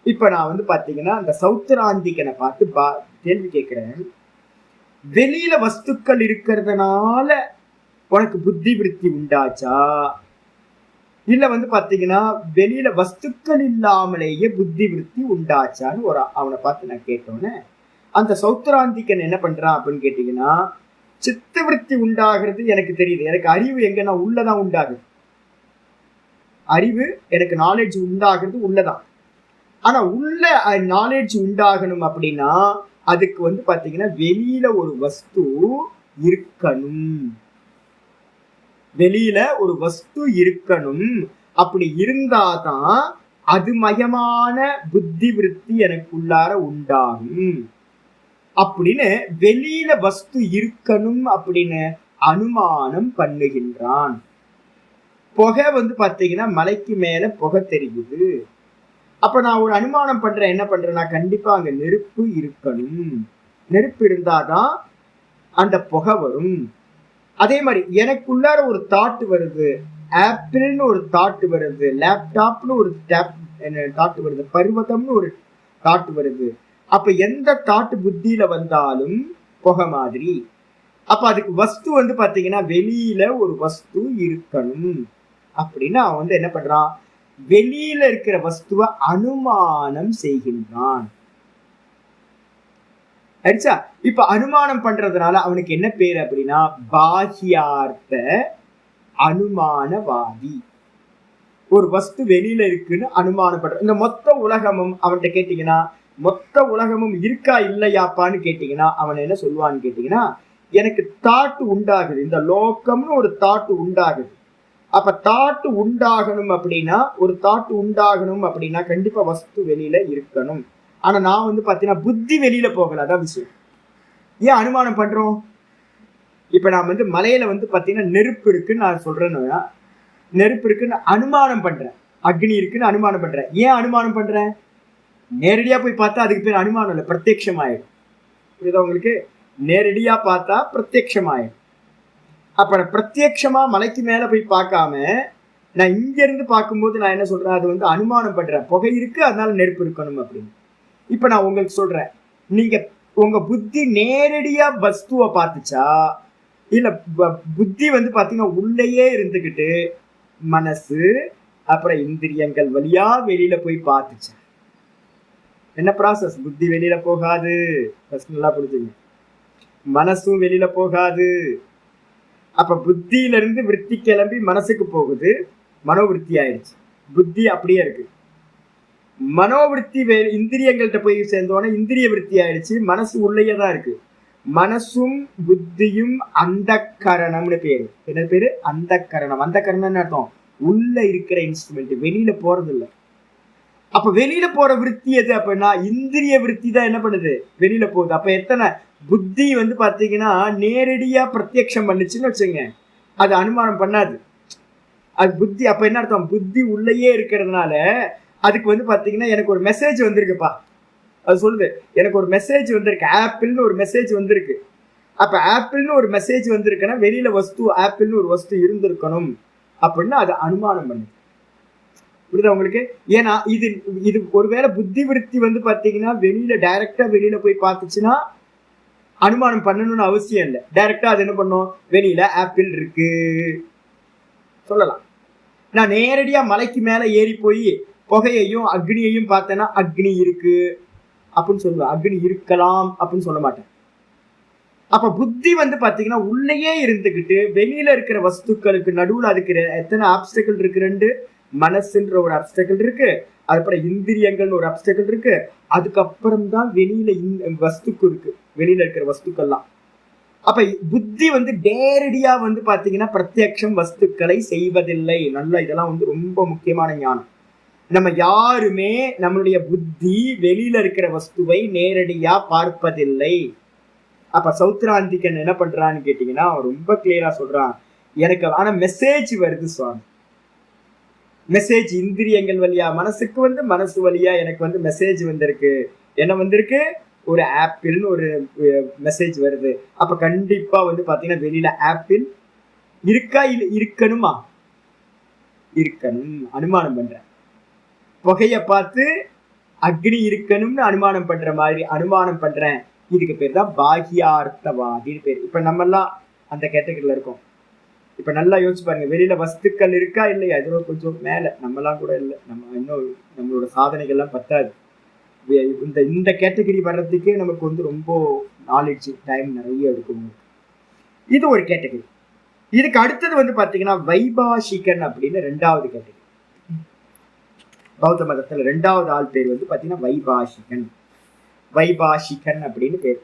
இப்ப நான் வந்து பாத்தீங்கன்னா அந்த சௌத்ராந்திகனை பார்த்து கேள்வி கேட்கிறேன், வெளியில வஸ்துக்கள் இருக்கிறதுனால உனக்கு புத்தி விருத்தி உண்டாச்சா, இல்ல வந்து பாத்தீங்கன்னா வெளியில வஸ்துக்கள் இல்லாமலேயே புத்தி விருத்தி உண்டாச்சான்னு அவனை பார்த்து நான் கேட்டோன்னே அந்த சௌத்ராந்திகன் என்ன பண்றான் அப்படின்னு கேட்டீங்கன்னா, சித்த விருத்தி உண்டாகிறது எனக்கு தெரியுது, எனக்கு அறிவு எங்கன்னா உள்ளதான் உண்டாகுது, அறிவு எனக்கு நாலேஜ் உண்டாகிறது உள்ளதான். ஆனா உள்ள நாலேஜ் உண்டாகணும் அப்படின்னா அதுக்கு வந்து பாத்தீங்கன்னா வெளியில ஒரு வஸ்து இருக்கணும், வெளியில ஒரு வஸ்து இருக்கணும். அப்படி இருந்தாதான் அது மயமான புத்தி விருத்தி எனக்குள்ளார உண்டாகும். அப்படின்னு வெளியில வஸ்து இருக்கணும் அப்படின்னு அனுமானம் பண்ணுகின்றான். புகை வந்து பாத்தீங்கன்னா மலைக்கு மேல புகை தெரியுது, அப்ப நான் ஒரு அனுமானம் பண்றேன், என்ன பண்றேன்னா கண்டிப்பா அங்க நெருப்பு இருக்கணும், நெருப்பு இருந்தாதான் அந்த புகை வரும். அதே மாதிரி எனக்குள்ளார ஒரு தாட் வருது, ஆப்பிள்னு ஒரு தாட் வருது, லேப்டாப்னு ஒரு தாட் வருது, பர்வதம்னு ஒரு தாட் வருது. அப்ப எந்த தாட் புத்தியில வந்தாலும் புகை மாதிரி. அப்ப அதுக்கு வஸ்து வந்து பாத்தீங்கன்னா வெளியில ஒரு வஸ்து இருக்கணும் அப்படின்னு அவன் வந்து என்ன பண்றான், வெளியில இருக்கிற வஸ்துவ அனுமானம் செய்கின்றான். அடிச்சா? இப்ப அனுமானம் பண்றதுனால அவனுக்கு என்ன பேரு அப்படின்னா பாஹ்யார்த்த அனுமானவாதி. ஒரு வஸ்து வெளியில இருக்குன்னு அனுமானம் பண்ற. இந்த மொத்த உலகமும் அவன்கிட்ட கேட்டீங்கன்னா, மொத்த உலகமும் இருக்கா இல்லையாப்பான்னு கேட்டீங்கன்னா அவன் என்ன சொல்லுவான்னு கேட்டீங்கன்னா, எனக்கு தாட்டு உண்டாகுது, இந்த லோகம்னு ஒரு தாட்டு உண்டாகுது. அப்ப தாட்டு உண்டாகணும் அப்படின்னா, ஒரு தாட்டு உண்டாகணும் அப்படின்னா கண்டிப்பா வஸ்து வெளியில இருக்கணும். ஆனா நான் வந்து பாத்தீங்கன்னா புத்தி வெளியில போகல, அதான் விஷயம். ஏன் அனுமானம் பண்றோம்? இப்ப நான் வந்து மலையில வந்து பாத்தீங்கன்னா நெருப்பு இருக்குன்னு நான் சொல்றேன்னா, நெருப்பு இருக்குன்னு அனுமானம் பண்றேன், அக்னி இருக்குன்னு அனுமானம் பண்றேன். ஏன் அனுமானம் பண்றேன்? நேரடியா போய் பார்த்தா அதுக்கு பேர் அனுமானம் இல்லை, பிரத்யட்சமாயிடும். புரியுதா உங்களுக்கு? நேரடியா பார்த்தா பிரத்யட்சமாயிடும். அப்ப பிரத்யட்சமா மலைக்கு மேல போய் பார்க்காம நான் இங்க இருந்து பார்க்கும்போது நான் என்ன சொல்றேன், அது வந்து அனுமானம் பண்றேன். புகை இருக்கு அதனால நெருப்பு இருக்கணும் அப்படின்னு. இப்ப நான் உங்களுக்கு சொல்றேன், நீங்க உங்க புத்தி நேரடியா வஸ்துவை பார்த்துச்சா, இல்ல புத்தி வந்து பாத்தீங்கன்னா உள்ளேயே இருந்துகிட்டு மனசு அப்புறம் இந்திரியங்கள் வழியா வெளியில போய் பார்த்துச்சா? என்ன ப்ராசஸ்? புத்தி வெளியில போகாது, நல்லா புரிஞ்சுங்க. மனசும் வெளியில போகாது. அப்ப புத்தியில இருந்து விருத்தி கிளம்பி மனசுக்கு போகுது, மனோவிருத்தி ஆயிடுச்சு. புத்தி அப்படியே இருக்கு. மனோவிருத்தி இந்திரியங்கள்ட்ட போய் சேர்ந்தோன்னே இந்திரிய விருத்தி ஆயிடுச்சு, மனசு உள்ளேயே தான் இருக்கு. மனசும் புத்தியும் அந்த கரணம்னு பேரு. என்ன பேரு? அந்த கரணம். அந்த கரணம்னு அர்த்தம் உள்ள இருக்கிற இன்ஸ்ட்ருமெண்ட், வெளியில போறது இல்லை. அப்ப வெளியில போற விருத்தி எது அப்படின்னா இந்திரிய விருத்தி தான் என்ன பண்ணுது, வெளியில போகுது. அப்ப எத்தனை புத்தி வந்து பாத்தீங்கன்னா நேரடியா பிரத்யக்ஷம் பண்ணுச்சுன்னு வச்சுங்க, அது அனுமானம் பண்ணாது. அது புத்தி. அப்ப என்ன அர்த்தம்? புத்தி உள்ளேயே இருக்கிறதுனால அதுக்கு வந்து பாத்தீங்கன்னா எனக்கு ஒரு மெசேஜ் வந்திருக்குப்பா, அது சொல்லுது எனக்கு ஒரு மெசேஜ் வந்திருக்கு, ஆப்பிள்னு ஒரு மெசேஜ் வந்திருக்கு. அப்ப ஆப்பிள்னு ஒரு மெசேஜ் வந்திருக்குன்னா வெளியில வஸ்து ஆப்பிள்னு ஒரு வஸ்து இருந்திருக்கணும் அப்படின்னு அது அனுமானம் பண்ணுது. புரியுதா உங்களுக்கு? ஏன்னா இது இது ஒருவேளை புத்தி விருத்தி வந்து பாத்தீங்கன்னா வெளியில டைரக்டா வெளியில போய் பார்த்துச்சுன்னா அனுமானம் பண்ணணும்னு அவசியம் இல்லை. டைரக்டா அது என்ன பண்ணும், வெளியில ஆப்பிள் இருக்கு சொல்லலாம். நான் நேரடியா மலைக்கு மேல ஏறி போய் புகையையும் அக்னியையும் பார்த்தேன்னா அக்னி இருக்கு அப்படின்னு சொல்லுவேன், அக்னி இருக்கலாம் அப்படின்னு சொல்ல மாட்டேன். அப்ப புத்தி வந்து பாத்தீங்கன்னா உள்ளேயே இருந்துகிட்டு வெளியில இருக்கிற வஸ்துக்களுக்கு நடுவுல அதுக்கு எத்தனை ஆப்ஸ்டக்கிள் இருக்கு? ரெண்டு. மனசுன்ற ஒரு அப்டக்கிள் இருக்கு, அதுக்கப்புறம் இந்திரியங்கள்னு ஒரு அப்டக்கிள் இருக்கு, அதுக்கப்புறம் தான் வெளியில வஸ்துக்கு இருக்கு, வெளியில இருக்கிற வஸ்துக்கள்லாம். அப்ப புத்தி வந்து நேரடியா வந்து பாத்தீங்கன்னா பிரத்யக்ஷம் வஸ்துக்களை செய்வதில்லை. நல்லா, இதெல்லாம் வந்து ரொம்ப முக்கியமான ஞானம். நம்ம யாருமே நம்மளுடைய புத்தி வெளியில இருக்கிற வஸ்துவை நேரடியா பார்ப்பதில்லை. அப்ப சௌத்ராந்திகன் என்ன பண்றான்னு கேட்டீங்கன்னா அவன் ரொம்ப கிளியரா சொல்றான், எனக்கு ஆனா மெசேஜ் வருது சுவாமி. மெசேஜ் இந்திரியங்கள் வழியா மனசுக்கு வந்து மனசு வழியா எனக்கு வந்து மெசேஜ் வந்திருக்கு. என்ன வந்திருக்கு? ஒரு ஆப்பிள்னு ஒரு மெசேஜ் வருது. அப்ப கண்டிப்பா வந்து பாத்தீங்கன்னா வெளியில ஆப்பிள் இருக்கா, இல்ல இருக்கணுமா? இருக்கணும், அனுமானம் பண்றேன். புகைய பார்த்து அக்னி இருக்கணும்னு அனுமானம் பண்ற மாதிரி அனுமானம் பண்றேன். இதுக்கு பேர் தான் பாகியார்த்தவாதின்னு பேர். இப்ப நம்ம எல்லாம் அந்த கேட்டகரியில இருக்கோம். இப்ப நல்லா யோசிச்சு பாருங்க, வெளியில வஸ்துக்கள் இருக்கா இல்லையா? இதோட கொஞ்சம் மேல நம்மலாம் கூட இல்லை, நம்ம இன்னும் நம்மளோட சாதனைகள்லாம் பத்தாது. இந்த கேட்டகரி வர்றதுக்கே நமக்கு வந்து ரொம்ப நாலேஜ் டைம் நிறைய எடுக்கும். இது ஒரு கேட்டகரி. இதுக்கு அடுத்தது வந்து பாத்தீங்கன்னா வைபாஷிகன் அப்படின்னு ரெண்டாவது கேட்டகரி. பௌத்த மதத்துல ரெண்டாவது ஆள் பேர் வந்து பாத்தீங்கன்னா வைபாஷிகன். வைபாஷிகன் அப்படின்னு பேர்.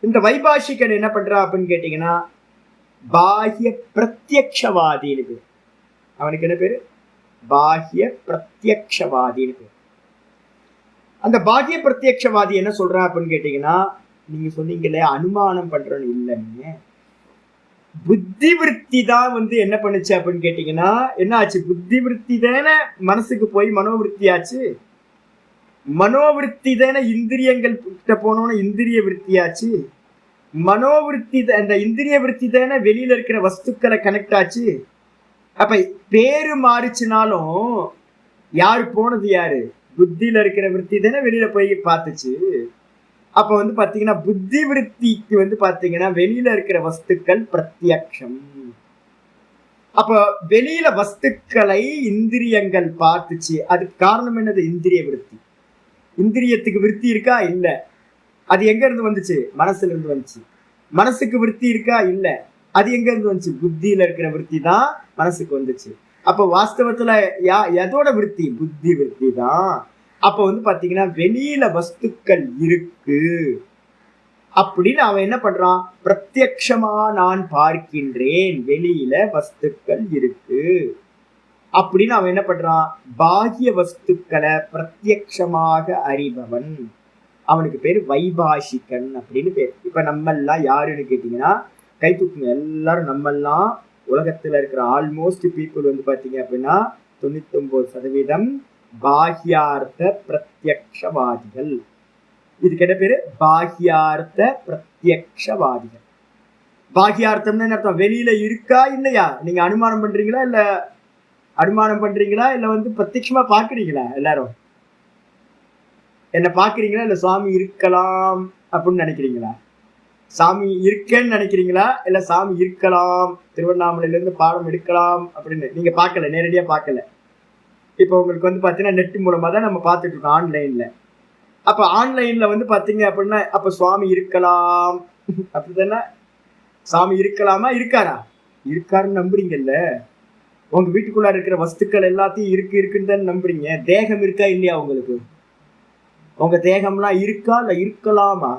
இந்த வைபாஷிகன் என்ன பண்றா அப்படின்னு கேட்டீங்கன்னா பாஹ்ய பிரத்யக்ஷவாதின்னு பேர். அவனுக்கு என்ன பேரு? பாஹ்ய பிரத்யக்ஷவாதின்னு பேர். அந்த பாஹ்ய பிரத்யக்ஷவாதி என்ன சொல்றா அப்படின்னு கேட்டீங்கன்னா, நீங்க சொன்னீங்களே அனுமானம் பண்றோன்னு இல்லைன்னு, புத்தி விருத்தி தான் வந்து என்ன பண்ணுச்சு அப்படின்னு கேட்டீங்கன்னா என்ன ஆச்சு? புத்தி விருத்தி தானே மனசுக்கு போய் மனோவிருத்தி ஆச்சு. மனோவிருத்தி தானே இந்திரியங்கள் கிட்ட போனோன்னு இந்திரிய விருத்தி ஆச்சு. மனோவிருத்தி அந்த இந்திரிய விருத்தி தானே வெளியில இருக்கிற வஸ்துக்களை கனெக்ட் ஆச்சு. அப்ப பேரு மாறிச்சுனாலும் யாரு போனது? யாரு? புத்தியில இருக்கிற விருத்தி தானே வெளியில போய் பார்த்துச்சு. அப்ப வந்து பாத்தீங்கன்னா புத்தி விருத்திக்கு வந்து பாத்தீங்கன்னா வெளியில இருக்கிற வஸ்துக்கள் பிரத்யக்ஷம். அப்ப வெளியில வஸ்துக்களை இந்திரியங்கள் பார்த்துச்சு. அதுக்கு காரணம் என்னது? இந்திரிய விருத்தி. இந்திரியத்துக்கு விருத்தி இருக்கா? இல்ல. அது எங்க இருந்து வந்துச்சு? மனசுல இருந்து வந்துச்சு. மனசுக்கு விருத்தி இருக்கா? இல்ல. அது எங்க இருந்து வந்துச்சு? புத்தியில இருக்கிற விருத்தி தான் மனசுக்கு வந்துச்சு. அப்ப வாஸ்தவத்துல எதோட விருத்தி? புத்தி விருத்தி தான். அப்ப வந்து பாத்தீங்கன்னா வெளியில வஸ்துக்கள் இருக்கு அப்படின்னு அவன் என்ன பண்றான்? பிரத்யக்ஷமா நான் பார்க்கின்றேன், வெளியில வஸ்துக்கள் இருக்கு அப்படின்னு அவன் என்ன பண்றான்? பாஹ்ய வஸ்துக்களை பிரத்யக்ஷமாக அறிபவன். அவனுக்கு பேரு வைபாஷிகன் அப்படின்னு பேர். இப்ப நம்ம எல்லாம் யாருன்னு கேட்டீங்கன்னா கை தூக்குங்க எல்லாரும். நம்ம எல்லாம் உலகத்துல இருக்கிற ஆல்மோஸ்ட் பீப்புள் வந்து பாத்தீங்க அப்படின்னா 99% பாஹ்யார்த்த பிரத்யக்ஷவாதிகள். இதுக்கு என்ன பேரு? பாஹ்யார்த்த பிரத்யக்ஷவாதிகள். பாஹ்யார்த்தம்னு என்ன அர்த்தம்? வெளியில இருக்கா இல்லையா? நீங்க அனுமானம் பண்றீங்களா இல்ல பிரத்யட்சமா பாக்குறீங்களா? எல்லாரும் என்ன பாக்குறீங்களா இல்ல சாமி இருக்கலாம் அப்படின்னு நினைக்கிறீங்களா? சாமி இருக்கேன்னு நினைக்கிறீங்களா இல்ல சாமி இருக்கலாம், திருவண்ணாமலையில இருந்து பாடம் எடுக்கலாம் அப்படின்னு நீங்க பார்க்கல, நேரடியா பார்க்கல. இப்ப உங்களுக்கு பாத்தீங்கன்னா நெட் மூலமா தான் நம்ம பார்த்துட்டு இருக்கோம், ஆன்லைன்ல. அப்ப ஆன்லைன்ல பாத்தீங்க அப்படின்னா அப்ப சுவாமி இருக்கலாம் அப்படித்தானே? சாமி இருக்கலாமா? இருக்காரா? இருக்காருன்னு நம்புறீங்கல்ல. உங்க வீட்டுக்குள்ள இருக்கிற வஸ்துக்கள் எல்லாத்தையும் இருக்குன்னு தான் நம்புறீங்க. தேகம் இருக்கா இல்லையா உங்களுக்கு? உங்க தேகம்லாம் இருக்கா இல்ல இருக்கலாமா?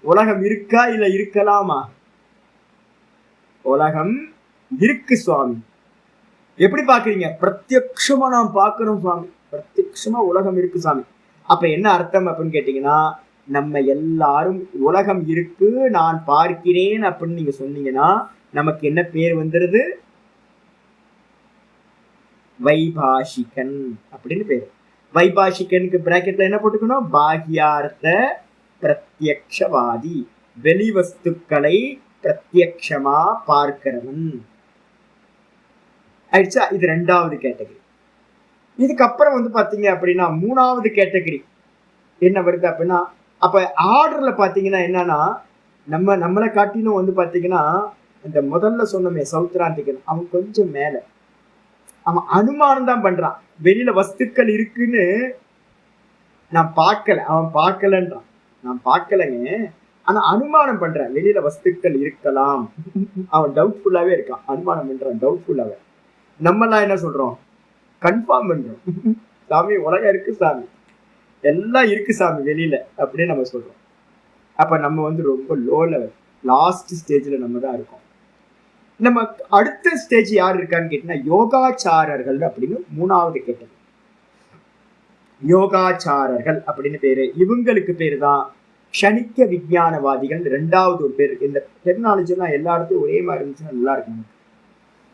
உலகம் இருக்கா இல்ல இருக்கலாமா? உலகம் இருக்கு சுவாமி. எப்படி பாக்குறீங்க? பிரத்யக்ஷமா நாம் பாக்குறோம் சுவாமி. பிரத்யக்ஷமா உலகம் இருக்கு சாமி. அப்ப என்ன அர்த்தம் அப்படின்னு கேட்டீங்கன்னா, நம்ம எல்லாரும் உலகம் இருக்கு நான் பார்க்கிறேன் அப்படின்னு நீங்க சொன்னீங்கன்னா நமக்கு என்ன பேர் வந்துருது? வைபாஷிகன் அப்படின்னு பேரு. வைபாஷிகனுக்கு பிராக்கெட்ல என்ன போட்டுக்கணும்? பாஹ்யார்த்த பிரத்யக்ஷவாதி, வெளி வஸ்துக்களை பிரத்யக்ஷமா பார்க்கிறவன் ஆயிடுச்சா? இது ரெண்டாவது கேட்டகரி. இதுக்கப்புறம் பாத்தீங்க அப்படின்னா மூணாவது கேட்டகரி என்ன வருது அப்படின்னா, அப்ப ஆர்டர்ல பாத்தீங்கன்னா என்னன்னா, நம்மளை காட்டிலும் பாத்தீங்கன்னா இந்த முதல்ல சொன்னமே சௌத்ராந்திகன், அவன் கொஞ்சம் மேல. அவன் அனுமானம் தான் பண்றான். வெளியில வஸ்துக்கள் இருக்குன்னு நான் பார்க்கல, அவன் பார்க்கலன்றான். நான் பார்க்கலங்க, ஆனா அனுமானம் பண்றான் வெளியில வஸ்துக்கள் இருக்கலாம். அவன் டவுட்ஃபுல்லாவே இருக்கான், அனுமானம் பண்றான் டவுட்ஃபுல்லாவே. நம்மெல்லாம் என்ன சொல்றோம்? கன்ஃபார்ம் பண்றோம். சாமி உலகம் இருக்கு சாமி, எல்லாம் இருக்கு சாமி வெளியில அப்படின்னு நம்ம சொல்றோம். அப்ப நம்ம ரொம்ப லோ லெவல், லாஸ்ட் ஸ்டேஜ்ல நம்ம தான் இருக்கோம். நம்ம அடுத்த ஸ்டேஜ் யார் இருக்கான்னு கேட்டீங்கன்னா யோகாச்சாரர்கள் அப்படின்னு மூணாவது கேட்டது. யோகாச்சாரர்கள் அப்படின்னு பேரு. இவங்களுக்கு பேரு தான் க்ஷணிக்க விஞ்ஞானவாதிகள். ரெண்டாவது ஒரு பேர். இந்த டெக்னாலஜி எல்லாம் எல்லா இடத்துலையும் ஒரே மாதிரி இருந்துச்சுன்னா நல்லா இருக்கும்.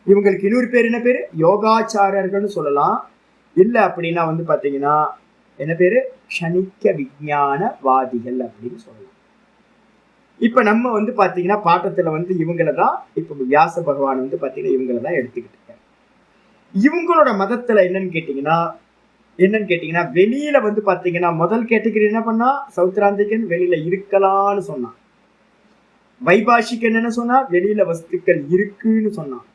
இவங்களுக்கு இன்னொரு பேர் என்ன பேரு? யோகாச்சாரர்கள்னு சொல்லலாம். இல்ல அப்படின்னா பாத்தீங்கன்னா என்ன பேரு? க்ஷணிக்க விஞ்ஞானவாதிகள் அப்படின்னு சொல்லலாம். இப்ப நம்ம பாத்தீங்கன்னா பாட்டத்துல இவங்களதான் இப்ப வியாச பகவான் பாத்தீங்கன்னா இவங்களதான் எடுத்துக்கிட்டு இருக்காரு. இவங்களோட மதத்துல என்னன்னு கேட்டீங்கன்னா வெளியில பாத்தீங்கன்னா முதல் கேட்டகரி என்ன பண்ணா, சௌத்ராந்திகன் வெளியில இருக்கலாம்னு சொன்னான். வைபாஷிகன் என்ன சொன்னா, வெளியில வஸ்துக்கள் இருக்குன்னு சொன்னான்.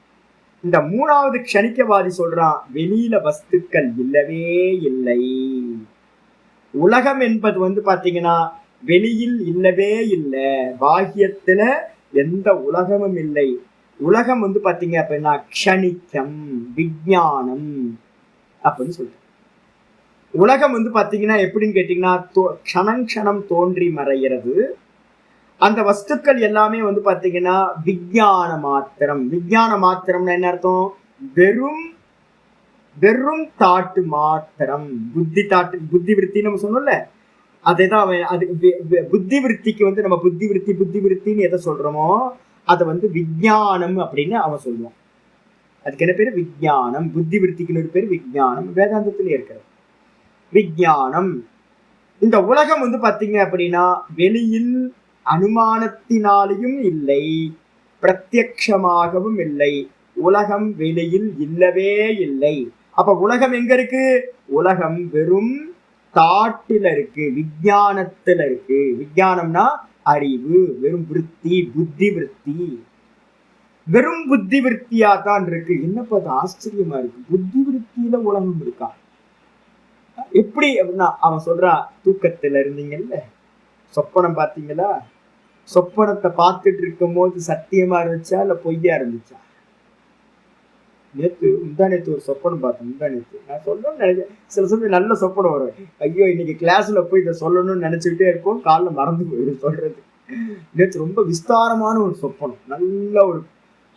இந்த மூணாவது க்ஷணிக்கவாதி சொல்றான், வெளியில வஸ்துக்கள் இல்லவே இல்லை. உலகம் என்பது பாத்தீங்கன்னா வெளியில் இல்லவே இல்லை. பாஹ்யத்துல எந்த உலகமும் இல்லை. உலகம் பாத்தீங்க அப்படின்னா க்ஷணிக்கம், விஞ்ஞானம் அப்படின்னு சொல்றேன். உலகம் பாத்தீங்கன்னா எப்படின்னு கேட்டீங்கன்னா க்ஷணம் க்ஷணம் தோன்றி மறைகிறது. அந்த வஸ்துக்கள் எல்லாமே பாத்தீங்கன்னா விஞ்ஞான மாத்திரம். விஞ்ஞான மாத்திரம்னா என்ன அர்த்தம்? வெறும் வெறும் தாட்டு மாத்திரம். புத்தி விருத்தி நம்ம சொன்னோம்ல, அதேதான் அவன். அது புத்தி விருத்திக்கு நம்ம புத்தி விருத்தின்னு எதை சொல்றோமோ அதை விஞ்ஞானம் அப்படின்னு அவன் சொல்லுவான். அதுக்கு என்ன பேரு? விஞ்ஞானம். புத்தி விருத்திக்கு ஒரு பேரு விஞ்ஞானம், வேதாந்தத்திலே இருக்கிறது விஞ்ஞானம். இந்த உலகம் பாத்தீங்க அப்படின்னா வெளியில் அனுமானத்தினாலையும் இல்லை, பிரத்யக்ஷமாகவும் இல்லை. உலகம் வெளியில் இல்லவே இல்லை. அப்ப உலகம் எங்க இருக்கு? உலகம் வெறும் தாட்டில இருக்கு, விஞ்ஞானத்துல இருக்கு. விஞ்ஞானம்னா அறிவு, வெறும் விருத்தி, புத்தி விருத்தி. வெறும் புத்தி விருத்தியா தான் இருக்கு. என்னப்பா அது ஆச்சரியமா இருக்கு, புத்தி விருத்தியில உலகம் இருக்கா? எப்படி அப்படின்னா அவன் சொல்றான், தூக்கத்துல இருந்தீங்கல்ல, சொப்பனம் பார்த்தீங்களா? சொப்பனத்தை பார்த்துட்டு இருக்கும் போது சத்தியமா இருந்துச்சா இல்ல பொய்யா இருந்துச்சா? முந்தானேத்து ஒரு சொப்பனம் பார்த்தேன். முந்தானேத்து நான் சொல்லணும்னு நினைக்கிறேன். சில சமயம் நல்ல சொப்பனம் வரும். ஐயோ இன்னைக்கு கிளாஸ்ல போய் இதை சொல்லணும்னு நினைச்சுக்கிட்டே இருப்போம், காலைல மறந்து போயிடும் சொல்றது. நேற்று ரொம்ப விஸ்தாரமான ஒரு சொப்பனம், நல்ல ஒரு,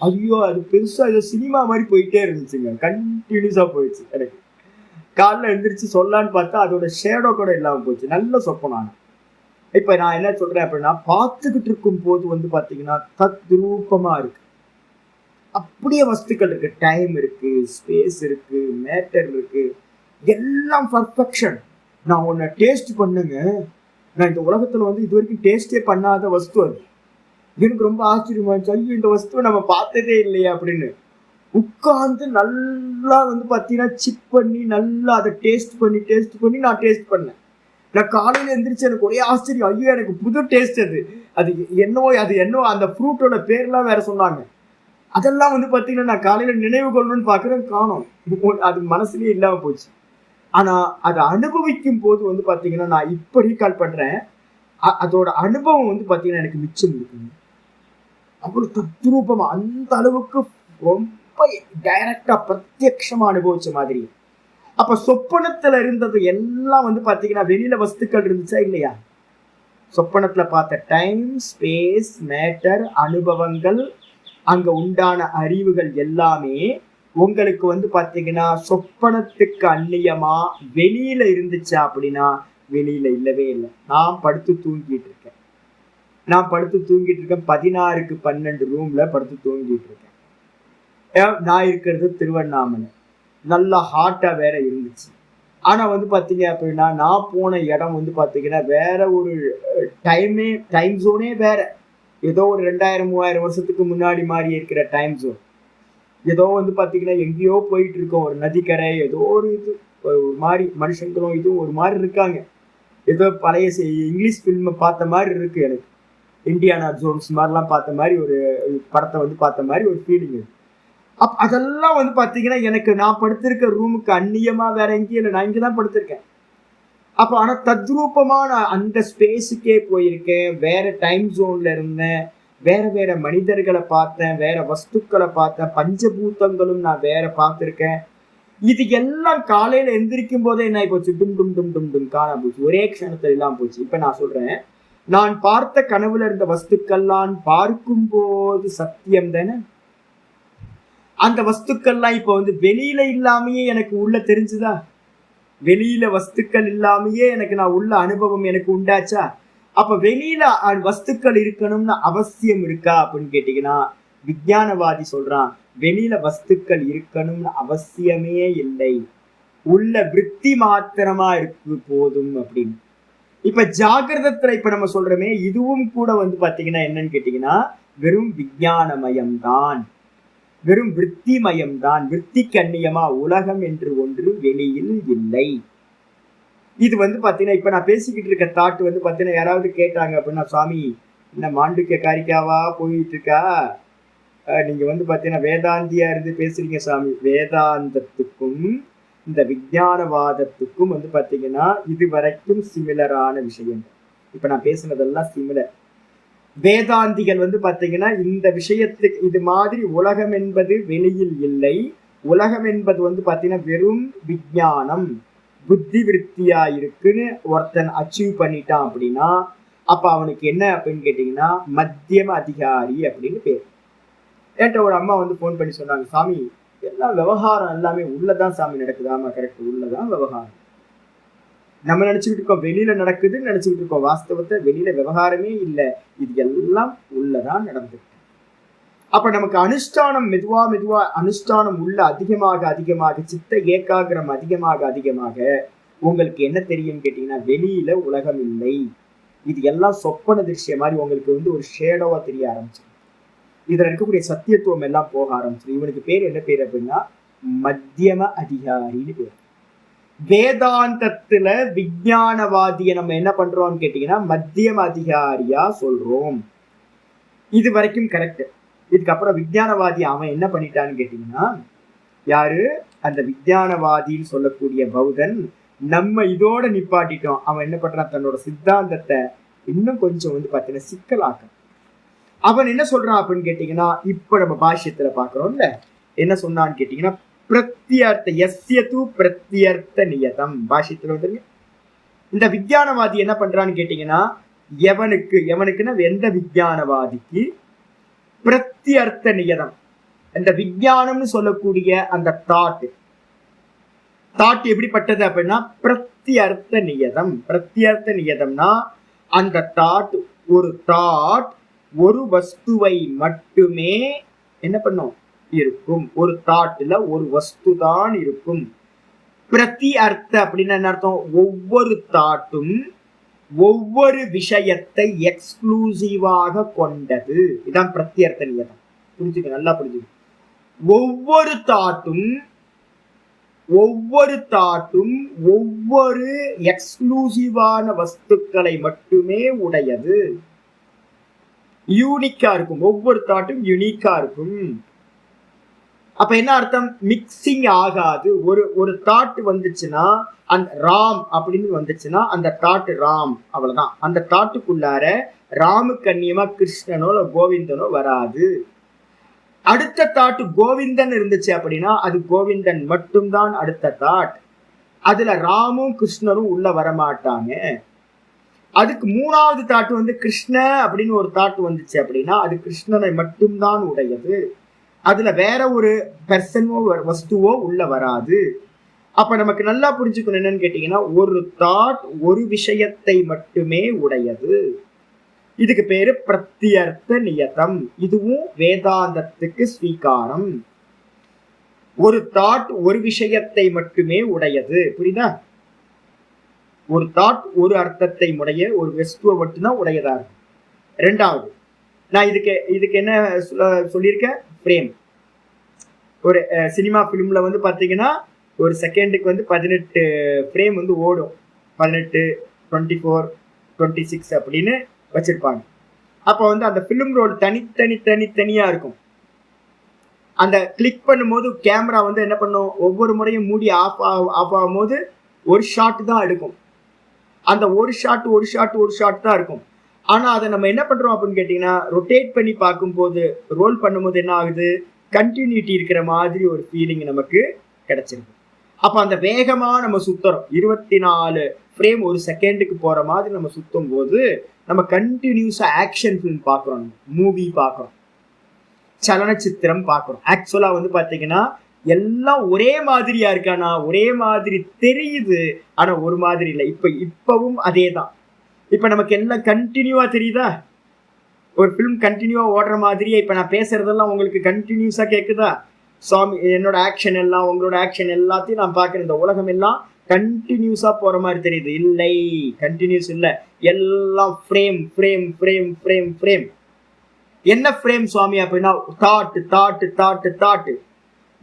ஐயோ அது பெருசா ஏதோ சினிமா மாதிரி போயிட்டே இருந்துச்சுங்க, கண்டினியூஸா போயிடுச்சு. எனக்கு காலைல எழுந்திரிச்சு சொல்லான்னு பார்த்தா அதோட ஷேடோ கூட இல்லாம போச்சு. நல்ல சொப்பனம். இப்ப நான் என்ன சொல்றேன் அப்படின்னா, பார்த்துக்கிட்டு இருக்கும் போது பாத்தீங்கன்னா தத்ரூபமா இருக்கு. அப்படியே வஸ்துக்கள் இருக்கு, டைம் இருக்கு, ஸ்பேஸ் இருக்கு, மேட்டர் இருக்கு, எல்லாம் பர்ஃபெக்ஷன். நான் உன்னை டேஸ்ட் பண்ணுங்க, நான் இந்த உலகத்துல வந்து இது வரைக்கும் டேஸ்டே பண்ணாத வஸ்து அது. எனக்கு ரொம்ப ஆச்சரியமா இருந்துச்சு, ஐயோ இந்த வஸ்துவை நம்ம பார்த்ததே இல்லையா அப்படின்னு. உட்கார்ந்து நல்லா வந்து பார்த்தீங்கன்னா சிப் பண்ணி நல்லா அதை டேஸ்ட் பண்ணி நான் டேஸ்ட் பண்ணேன். நான் காலையில எந்திரிச்சு எனக்கு ஒரே ஆச்சரியம், ஐயோ எனக்கு புது டேஸ்ட் அது. அது என்னவோ அந்த ஃப்ரூட்டோட பேர்லாம் வேற சொன்னாங்க. அதெல்லாம் வந்து பார்த்தீங்கன்னா நான் காலையில நினைவு கொள்ளணும்னு பார்க்குறேன், காணோம். அது மனசுலயே இல்லாம போச்சு. ஆனா அதை அனுபவிக்கும் போது வந்து பார்த்தீங்கன்னா நான் இப்போ ரீகால் பண்றேன், அதோட அனுபவம் வந்து பார்த்தீங்கன்னா எனக்கு மிச்சம் இருக்குங்க. அவ்வளவு தத்ரூபமா, அந்த அளவுக்கு ரொம்ப டைரக்டா பிரத்யட்சமா அனுபவிச்ச மாதிரி. அப்ப சொப்பனத்துல இருந்தது எல்லாம் வந்து பாத்தீங்கன்னா வெளியில வஸ்துக்கள் இருந்துச்சா இல்லையா? சொப்பனத்துல பார்த்த டைம், ஸ்பேஸ், மேட்டர், அனுபவங்கள், அங்க உண்டான அறிவுகள் எல்லாமே உங்களுக்கு வந்து பாத்தீங்கன்னா சொப்பனத்துக்கு அந்நியமா வெளியில இருந்துச்சா அப்படின்னா வெளியில இல்லவே இல்லை. நான் படுத்து தூங்கிட்டு இருக்கேன் 16க்கு 12 ரூம்ல படுத்து தூங்கிட்டு இருக்கேன். நான் இருக்கிறது திருவண்ணாமலை, நல்லா ஹாட்டா வேற இருந்துச்சு. ஆனா வந்து பாத்தீங்க அப்படின்னா நான் போன இடம் வந்து பாத்தீங்கன்னா வேற ஒரு டைம் ஜோனே வேற. ஏதோ ஒரு 2000-3000 வருஷத்துக்கு முன்னாடி மாதிரி இருக்கிற டைம் ஜோன். ஏதோ வந்து பாத்தீங்கன்னா எங்கேயோ போயிட்டு இருக்கோம், ஒரு நதிக்கரை, ஏதோ ஒரு இது ஒரு மாதிரி மனுஷங்களும் இதுவும் ஒரு மாதிரி இருக்காங்க. ஏதோ பழைய இங்கிலீஷ் ஃபில்மை பார்த்த மாதிரி இருக்கு எனக்கு. இண்டியானா ஜோன்ஸ் மாதிரிலாம் பார்த்த மாதிரி ஒரு படத்தை வந்து பார்த்த மாதிரி ஒரு ஃபீலிங் இருக்கு. அதெல்லாம் வந்து பாத்தீங்கன்னா எனக்கு நான் படுத்திருக்க ரூமுக்கு அந்நியமா வேற எங்கேயும் இல்லை, நான் இங்கதான் படுத்திருக்கேன். அப்போ ஆனா தத்ரூபமா நான் அந்த ஸ்பேஸுக்கே போயிருக்கேன், வேற டைம் ஜோன்ல இருந்தேன், வேற மனிதர்களை பார்த்தேன், வேற வஸ்துக்களை பார்த்தேன், பஞ்சபூதங்களும் நான் வேற பார்த்திருக்கேன். இது எல்லாம் காலையில எந்திரிக்கும் போதே என்ன போச்சு, டும் டும் டும் டும் டும் காண போச்சு, ஒரே க்ஷணத்துல எல்லாம் போச்சு. இப்ப நான் சொல்றேன், நான் பார்த்த கனவுல இருந்த வஸ்துக்கள்லாம் பார்க்கும் போது சத்தியம் தானே. அந்த வஸ்துக்கள்லாம் இப்ப வந்து வெளியில இல்லாமையே எனக்கு உள்ள தெரிஞ்சுதா? வெளியில வஸ்துக்கள் இல்லாமையே எனக்கு நான் உள்ள அனுபவம் எனக்கு உண்டாச்சா? அப்ப வெளியில வஸ்துக்கள் இருக்கணும்னு அவசியம் இருக்கா அப்படின்னு கேட்டீங்கன்னா விஞ்ஞானவாதி சொல்றான், வெளியில வஸ்துக்கள் இருக்கணும்னு அவசியமே இல்லை, உள்ள விருத்தி மாத்திரமா இருக்கு போதும் அப்படின்னு. இப்ப ஜாகிரதத்துல இப்ப நம்ம சொல்றோமே, இதுவும் கூட வந்து பாத்தீங்கன்னா என்னன்னு கேட்டீங்கன்னா வெறும் விஞ்ஞானமயம் தான், வெறும் விருத்தி மயம்தான். விருத்தி கண்ணியமா உலகம் என்று ஒன்று வெளியில் இல்லை. இது வந்து பாத்தீங்கன்னா இப்ப நான் பேசிக்கிட்டு இருக்க தாட் வந்து பாத்தீங்கன்னா யாராவது கேட்டாங்க அப்படின்னா, சுவாமி என்ன மாண்டுக்க காரிக்காவா போயிட்டு இருக்கா, நீங்க வந்து பாத்தீங்கன்னா வேதாந்தியா இருந்து பேசுறீங்க சாமி. வேதாந்தத்துக்கும் இந்த விஞ்ஞானவாதத்துக்கும் வந்து பாத்தீங்கன்னா இது வரைக்கும் சிமிலரான விஷயம். இப்ப நான் பேசுனதெல்லாம் சிமிலர். வேதாந்திகள் வந்து பாத்தீங்கன்னா இந்த விஷயத்துக்கு இது மாதிரி உலகம் என்பது வெளியில் இல்லை, உலகம் என்பது வந்து பாத்தீங்கன்னா வெறும் விஞ்ஞானம், புத்தி விருத்தியா இருக்குன்னு ஒருத்தன் அச்சீவ் பண்ணிட்டான் அப்படின்னா அப்ப அவனுக்கு என்ன அப்படின்னு கேட்டீங்கன்னா மத்தியம அதிகாரி அப்படின்னு பேர். என்கிட்ட ஒரு அம்மா வந்து போன் பண்ணி சொன்னாங்க, சாமி எல்லாம் விவகாரம் எல்லாமே உள்ளதான் சாமி நடக்குது. ஆமா கரெக்ட், உள்ளதான் விவகாரம். நம்ம நினைச்சுக்கிட்டு இருக்கோம் வெளியில நடக்குதுன்னு நினைச்சுக்கிட்டு இருக்கோம், வாஸ்தவத்தை வெளியில விவகாரமே இல்லை, இது எல்லாம் உள்ளதான் நடந்துருக்கு. அப்ப நமக்கு அனுஷ்டானம் மெதுவா அனுஷ்டானம் உள்ள அதிகமாக சித்த ஏகாகிரம் அதிகமாக உங்களுக்கு என்ன தெரியும் கேட்டீங்கன்னா வெளியில உலகம் இல்லை, இது எல்லாம் சொப்பன திருஷ்ய மாதிரி உங்களுக்கு வந்து ஒரு ஷேடோவா தெரிய ஆரம்பிச்சு, இதுல இருக்கக்கூடிய சத்தியத்துவம் எல்லாம் போக ஆரம்பிச்சு. இவனுக்கு பேர் என்ன பேர் அப்படின்னா மத்தியம அதிகாரின்னு பேர். வேதாந்தத்துல விஞ்ஞானவாதிய நம்ம என்ன பண்றோம்னு கேட்டீங்கன்னா மத்தியம அதிகாரியா சொல்றோம். இது வரைக்கும் கரெக்ட். இதுக்கப்புறம் விஞ்ஞானவாதி அவன் என்ன பண்ணிட்டான்னு கேட்டீங்கன்னா, யாரு அந்த விஞ்ஞானவாதின்னு சொல்லக்கூடிய பௌத்தன், நம்ம இதோட நிப்பாட்டிட்டோம். அவன் என்ன பண்றான், தன்னோட சித்தாந்தத்தை இன்னும் கொஞ்சம் வந்து பாத்தீங்கன்னா சிக்கலாக்க. அவன் என்ன சொல்றான் அப்படின்னு கேட்டீங்கன்னா, இப்ப நம்ம பாஷ்யத்துல பாக்குறோம்ல, என்ன சொன்னான்னு கேட்டீங்கன்னா பிரத்யர்த்த எஸ்யது பிரத்யர்த்த நியதம் பாஷ்யத்துல வந்துருங்க. இந்த விஞ்ஞானவாதி என்ன பண்றான்னு கேட்டீங்கன்னா, எவனுக்குன்னா எந்த விஞ்ஞானவாதிக்கு பிரத்யர்த்த நியதம், இந்த விஞ்ஞானம்னு சொல்லக்கூடிய அந்த தாட் எப்படிப்பட்டது அப்படின்னா பிரத்யர்த்த நியதம். பிரத்யர்த்த நியதம்னா அந்த தாட் ஒரு வஸ்துவை மட்டுமே என்ன பண்ணும், இருக்கும். ஒரு தாட்ல ஒரு வஸ்து தான் இருக்கும். பிரதி அர்த்த அப்படின்னு என்ன அர்த்தம்? ஒவ்வொரு தாட்டும் ஒவ்வொரு விஷயத்தை எக்ஸ்க்ளூசிவாக கொண்டது. இதான் பிரத்யர்த்த நியதம். புரிஞ்சுக்க, நல்லா புரிஞ்சுக்க. ஒவ்வொரு தாட்டும் ஒவ்வொரு எக்ஸ்க்ளூசிவான வஸ்துக்களை மட்டுமே உடையது. யூனிக்கா இருக்கும். ஒவ்வொரு தாட்டும் யூனிக்கா இருக்கும். அப்ப என்ன அர்த்தம்? மிக்சிங் ஆகாது. ஒரு தாட் வந்துச்சுன்னா, அந்த ராம் அப்படின்னு வந்துச்சுன்னா அந்த தாட் ராம், அவ்வளவுதான். அந்த தாட்டுக்குள்ளார ராமுக்கு அந்நியமா கிருஷ்ணனோ இல்ல கோவிந்தனோ வராது. அடுத்த தாட்டு கோவிந்தன் இருந்துச்சு அப்படின்னா அது கோவிந்தன் மட்டும்தான் அடுத்த தாட். அதுல ராமும் கிருஷ்ணனும் உள்ள வரமாட்டாங்க. அதுக்கு மூணாவது தாட்டு வந்து கிருஷ்ண அப்படின்னு ஒரு தாட்டு வந்துச்சு அப்படின்னா அது கிருஷ்ணனை மட்டும்தான் உடையது. அதுல வேற ஒரு பெர்சனோ வஸ்துவோ உள்ள வராது. அப்ப நமக்கு நல்லா புரிஞ்சுக்கணும் என்னன்னு கேட்டீங்கன்னா, ஒரு தாட் ஒரு விஷயத்தை மட்டுமே உடையது. இதுக்கு பேரு பிரத்யர்த்த நியதம். இதுவும் வேதாந்தத்துக்கு ஸ்வீகாரம். ஒரு தாட் ஒரு விஷயத்தை மட்டுமே உடையது. புரியுதா? ஒரு தாட் ஒரு அர்த்தத்தை உடைய ஒரு வஸ்துவை மட்டும்தான் உடையதா இருக்கும். ரெண்டாவது, நான் இதுக்கு என்ன சொல்லியிருக்கேன்? ஃப்ரேம். ஒரு சினிமா ஃபிலிம்ல வந்து பாத்தீங்கன்னா ஒரு செகண்டுக்கு வந்து 18 ஃப்ரேம் வந்து ஓடும். 18, 24, 26 அப்படின்னு வச்சிருப்பாங்க. அப்ப வந்து அந்த ஃபிலிம் ரோல் தனித்தனியா இருக்கும். அந்த கிளிக் பண்ணும்போது கேமரா வந்து என்ன பண்ணும்? ஒவ்வொரு முறையும் மூடி ஆஃப் ஆகும் போது ஒரு ஷாட் தான் எடுக்கும். அந்த ஒரு ஷாட் தான் இருக்கும். ஆனா அதை நம்ம என்ன பண்றோம் அப்படின்னு கேட்டீங்கன்னா, ரொட்டேட் பண்ணி பார்க்கும்போது, ரோல் பண்ணும்போது என்ன ஆகுது? கண்டினியூட்டி இருக்கிற மாதிரி ஒரு ஃபீலிங் நமக்கு கிடைச்சிருக்கு. அப்ப அந்த வேகமா நம்ம சுத்துறோம். 24 ஃப்ரேம் ஒரு செகண்டுக்கு போற மாதிரி நம்ம சுத்தும் போது நம்ம கண்டினியூஸா ஆக்ஷன் ஃபிலிம் பார்க்குறோம், மூவி பார்க்குறோம், சலனச்சித்திரம் பார்க்குறோம். ஆக்சுவலா வந்து பாத்தீங்கன்னா எல்லாம் ஒரே மாதிரியா இருக்கானா? ஒரே மாதிரி தெரியுது, ஆனா ஒரு மாதிரி இல்லை. இப்பவும் அதே தான். இப்ப நமக்கு எல்லாம் கண்டினியூவா தெரியுதா? ஒரு ஃபிலிம் கண்டினியூவா ஓடுற மாதிரியே இப்ப நான் பேசுறதெல்லாம் உங்களுக்கு கண்டினியூஸா கேக்குதா? சுவாமி, என்னோட ஆக்ஷன் எல்லாம், உங்களோட ஆக்ஷன் எல்லாத்தையும் நான் பார்க்கிறேன். இந்த உலகம் எல்லாம் கண்டினியூஸா போற மாதிரி தெரியுது. இல்லை, கண்டினியூஸ் இல்லை. எல்லாம் frame frame frame frame frame. என்ன ஃப்ரேம் சுவாமி அப்படின்னா? தாட்டு.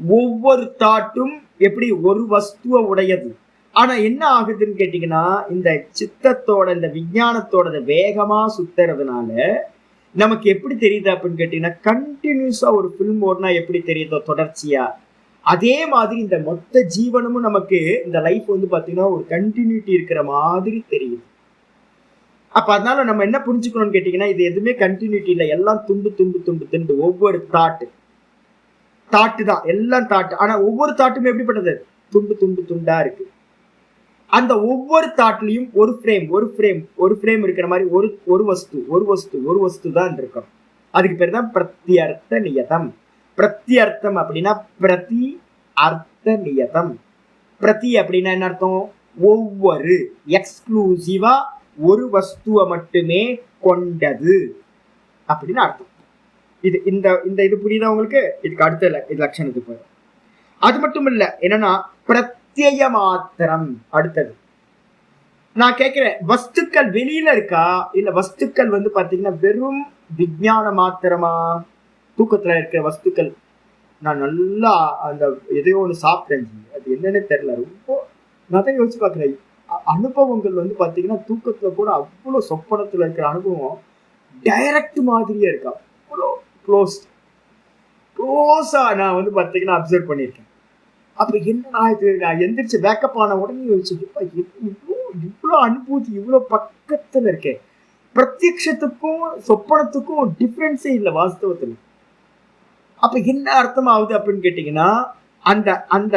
ஒவ்வொரு தாட்டும் எப்படி ஒரு வஸ்துவ உடையது. ஆனா என்ன ஆகுதுன்னு கேட்டீங்கன்னா, இந்த சித்தத்தோட இந்த விஞ்ஞானத்தோட வேகமா சுத்துறதுனால நமக்கு எப்படி தெரியுது அப்படின்னு கேட்டீங்கன்னா, கண்டினியூஸா ஒரு ஃபிலிம் ஓடுனா எப்படி தெரியுதோ தொடர்ச்சியா, அதே மாதிரி இந்த மொத்த ஜீவனமும் நமக்கு இந்த லைஃப் வந்து பாத்தீங்கன்னா ஒரு கண்டினியூட்டி இருக்கிற மாதிரி தெரியுது. அப்ப அதனால நம்ம என்ன புரிஞ்சுக்கணும்னு கேட்டீங்கன்னா, இது எதுவுமே கண்டினியூட்டி இல்லை. எல்லாம் துண்டு. ஒவ்வொரு தாட்டு தான், எல்லாம் தாட்டு. ஆனா ஒவ்வொரு தாட்டுமே எப்படிப்பட்டது? துண்டா இருக்கு. அந்த ஒவ்வொரு தாட்லயும் ஒரு ஃப்ரேம் இருக்கிற மாதிரி ஒரு வஸ்து தான் இருக்கும். அதுக்கு பேர் தான் பிரத்யர்த்த நியதம். பிரத்யர்த்தம் அப்படின்னா பிரதி அர்த்த நியதம். பிரதி அப்படின்னா என்ன அர்த்தம்? ஒவ்வொரு, எக்ஸ்க்ளூசிவா ஒரு வஸ்துவை மட்டுமே கொண்டது அப்படின்னு அர்த்தம். இது இது புரியுதா உங்களுக்கு? இதுக்கு அடுத்த இது லட்சணத்துக்கு போயிடும். அது மட்டும் இல்ல, என்னன்னா பிரத்யய மாத்திரம். அடுத்தது நான் கேட்கிறேன், வஸ்துக்கள் வெளியில இருக்கா, இல்ல வஸ்துக்கள் வந்து பாத்தீங்கன்னா வெறும் விஞ்ஞான மாத்திரமா? தூக்கத்துல இருக்கிற வஸ்துக்கள். நான் நல்லா அந்த எதையோ ஒண்ணு சாப்பிட்டேன், அது என்னன்னு தெரியல. ரொம்ப நான் தான் யோசிச்சு பாக்குறேன். அனுபவங்கள் வந்து பாத்தீங்கன்னா தூக்கத்துல கூட அவ்வளவு சொப்பனத்துல இருக்கிற அனுபவம் டைரக்ட் மாதிரியே இருக்கா. அவ்வளோ க்ளோஸா நான் வந்து பாத்தீங்கன்னா அப்சர்வ் பண்ணியிருக்கேன். அப்ப என்ன இது, நான் எந்திரிச்சு பேக்கப் ஆன உடனே யோசிச்சு, இவ்வளோ அனுபூதி இவ்வளவு பக்கத்துல இருக்கேன். பிரத்யக்ஷத்துக்கும் சொப்பனத்துக்கும் டிஃபரன்ஸே இல்லை வாஸ்தவத்துல. அப்ப என்ன அர்த்தம் ஆகுது அப்படின்னு கேட்டீங்கன்னா, அந்த அந்த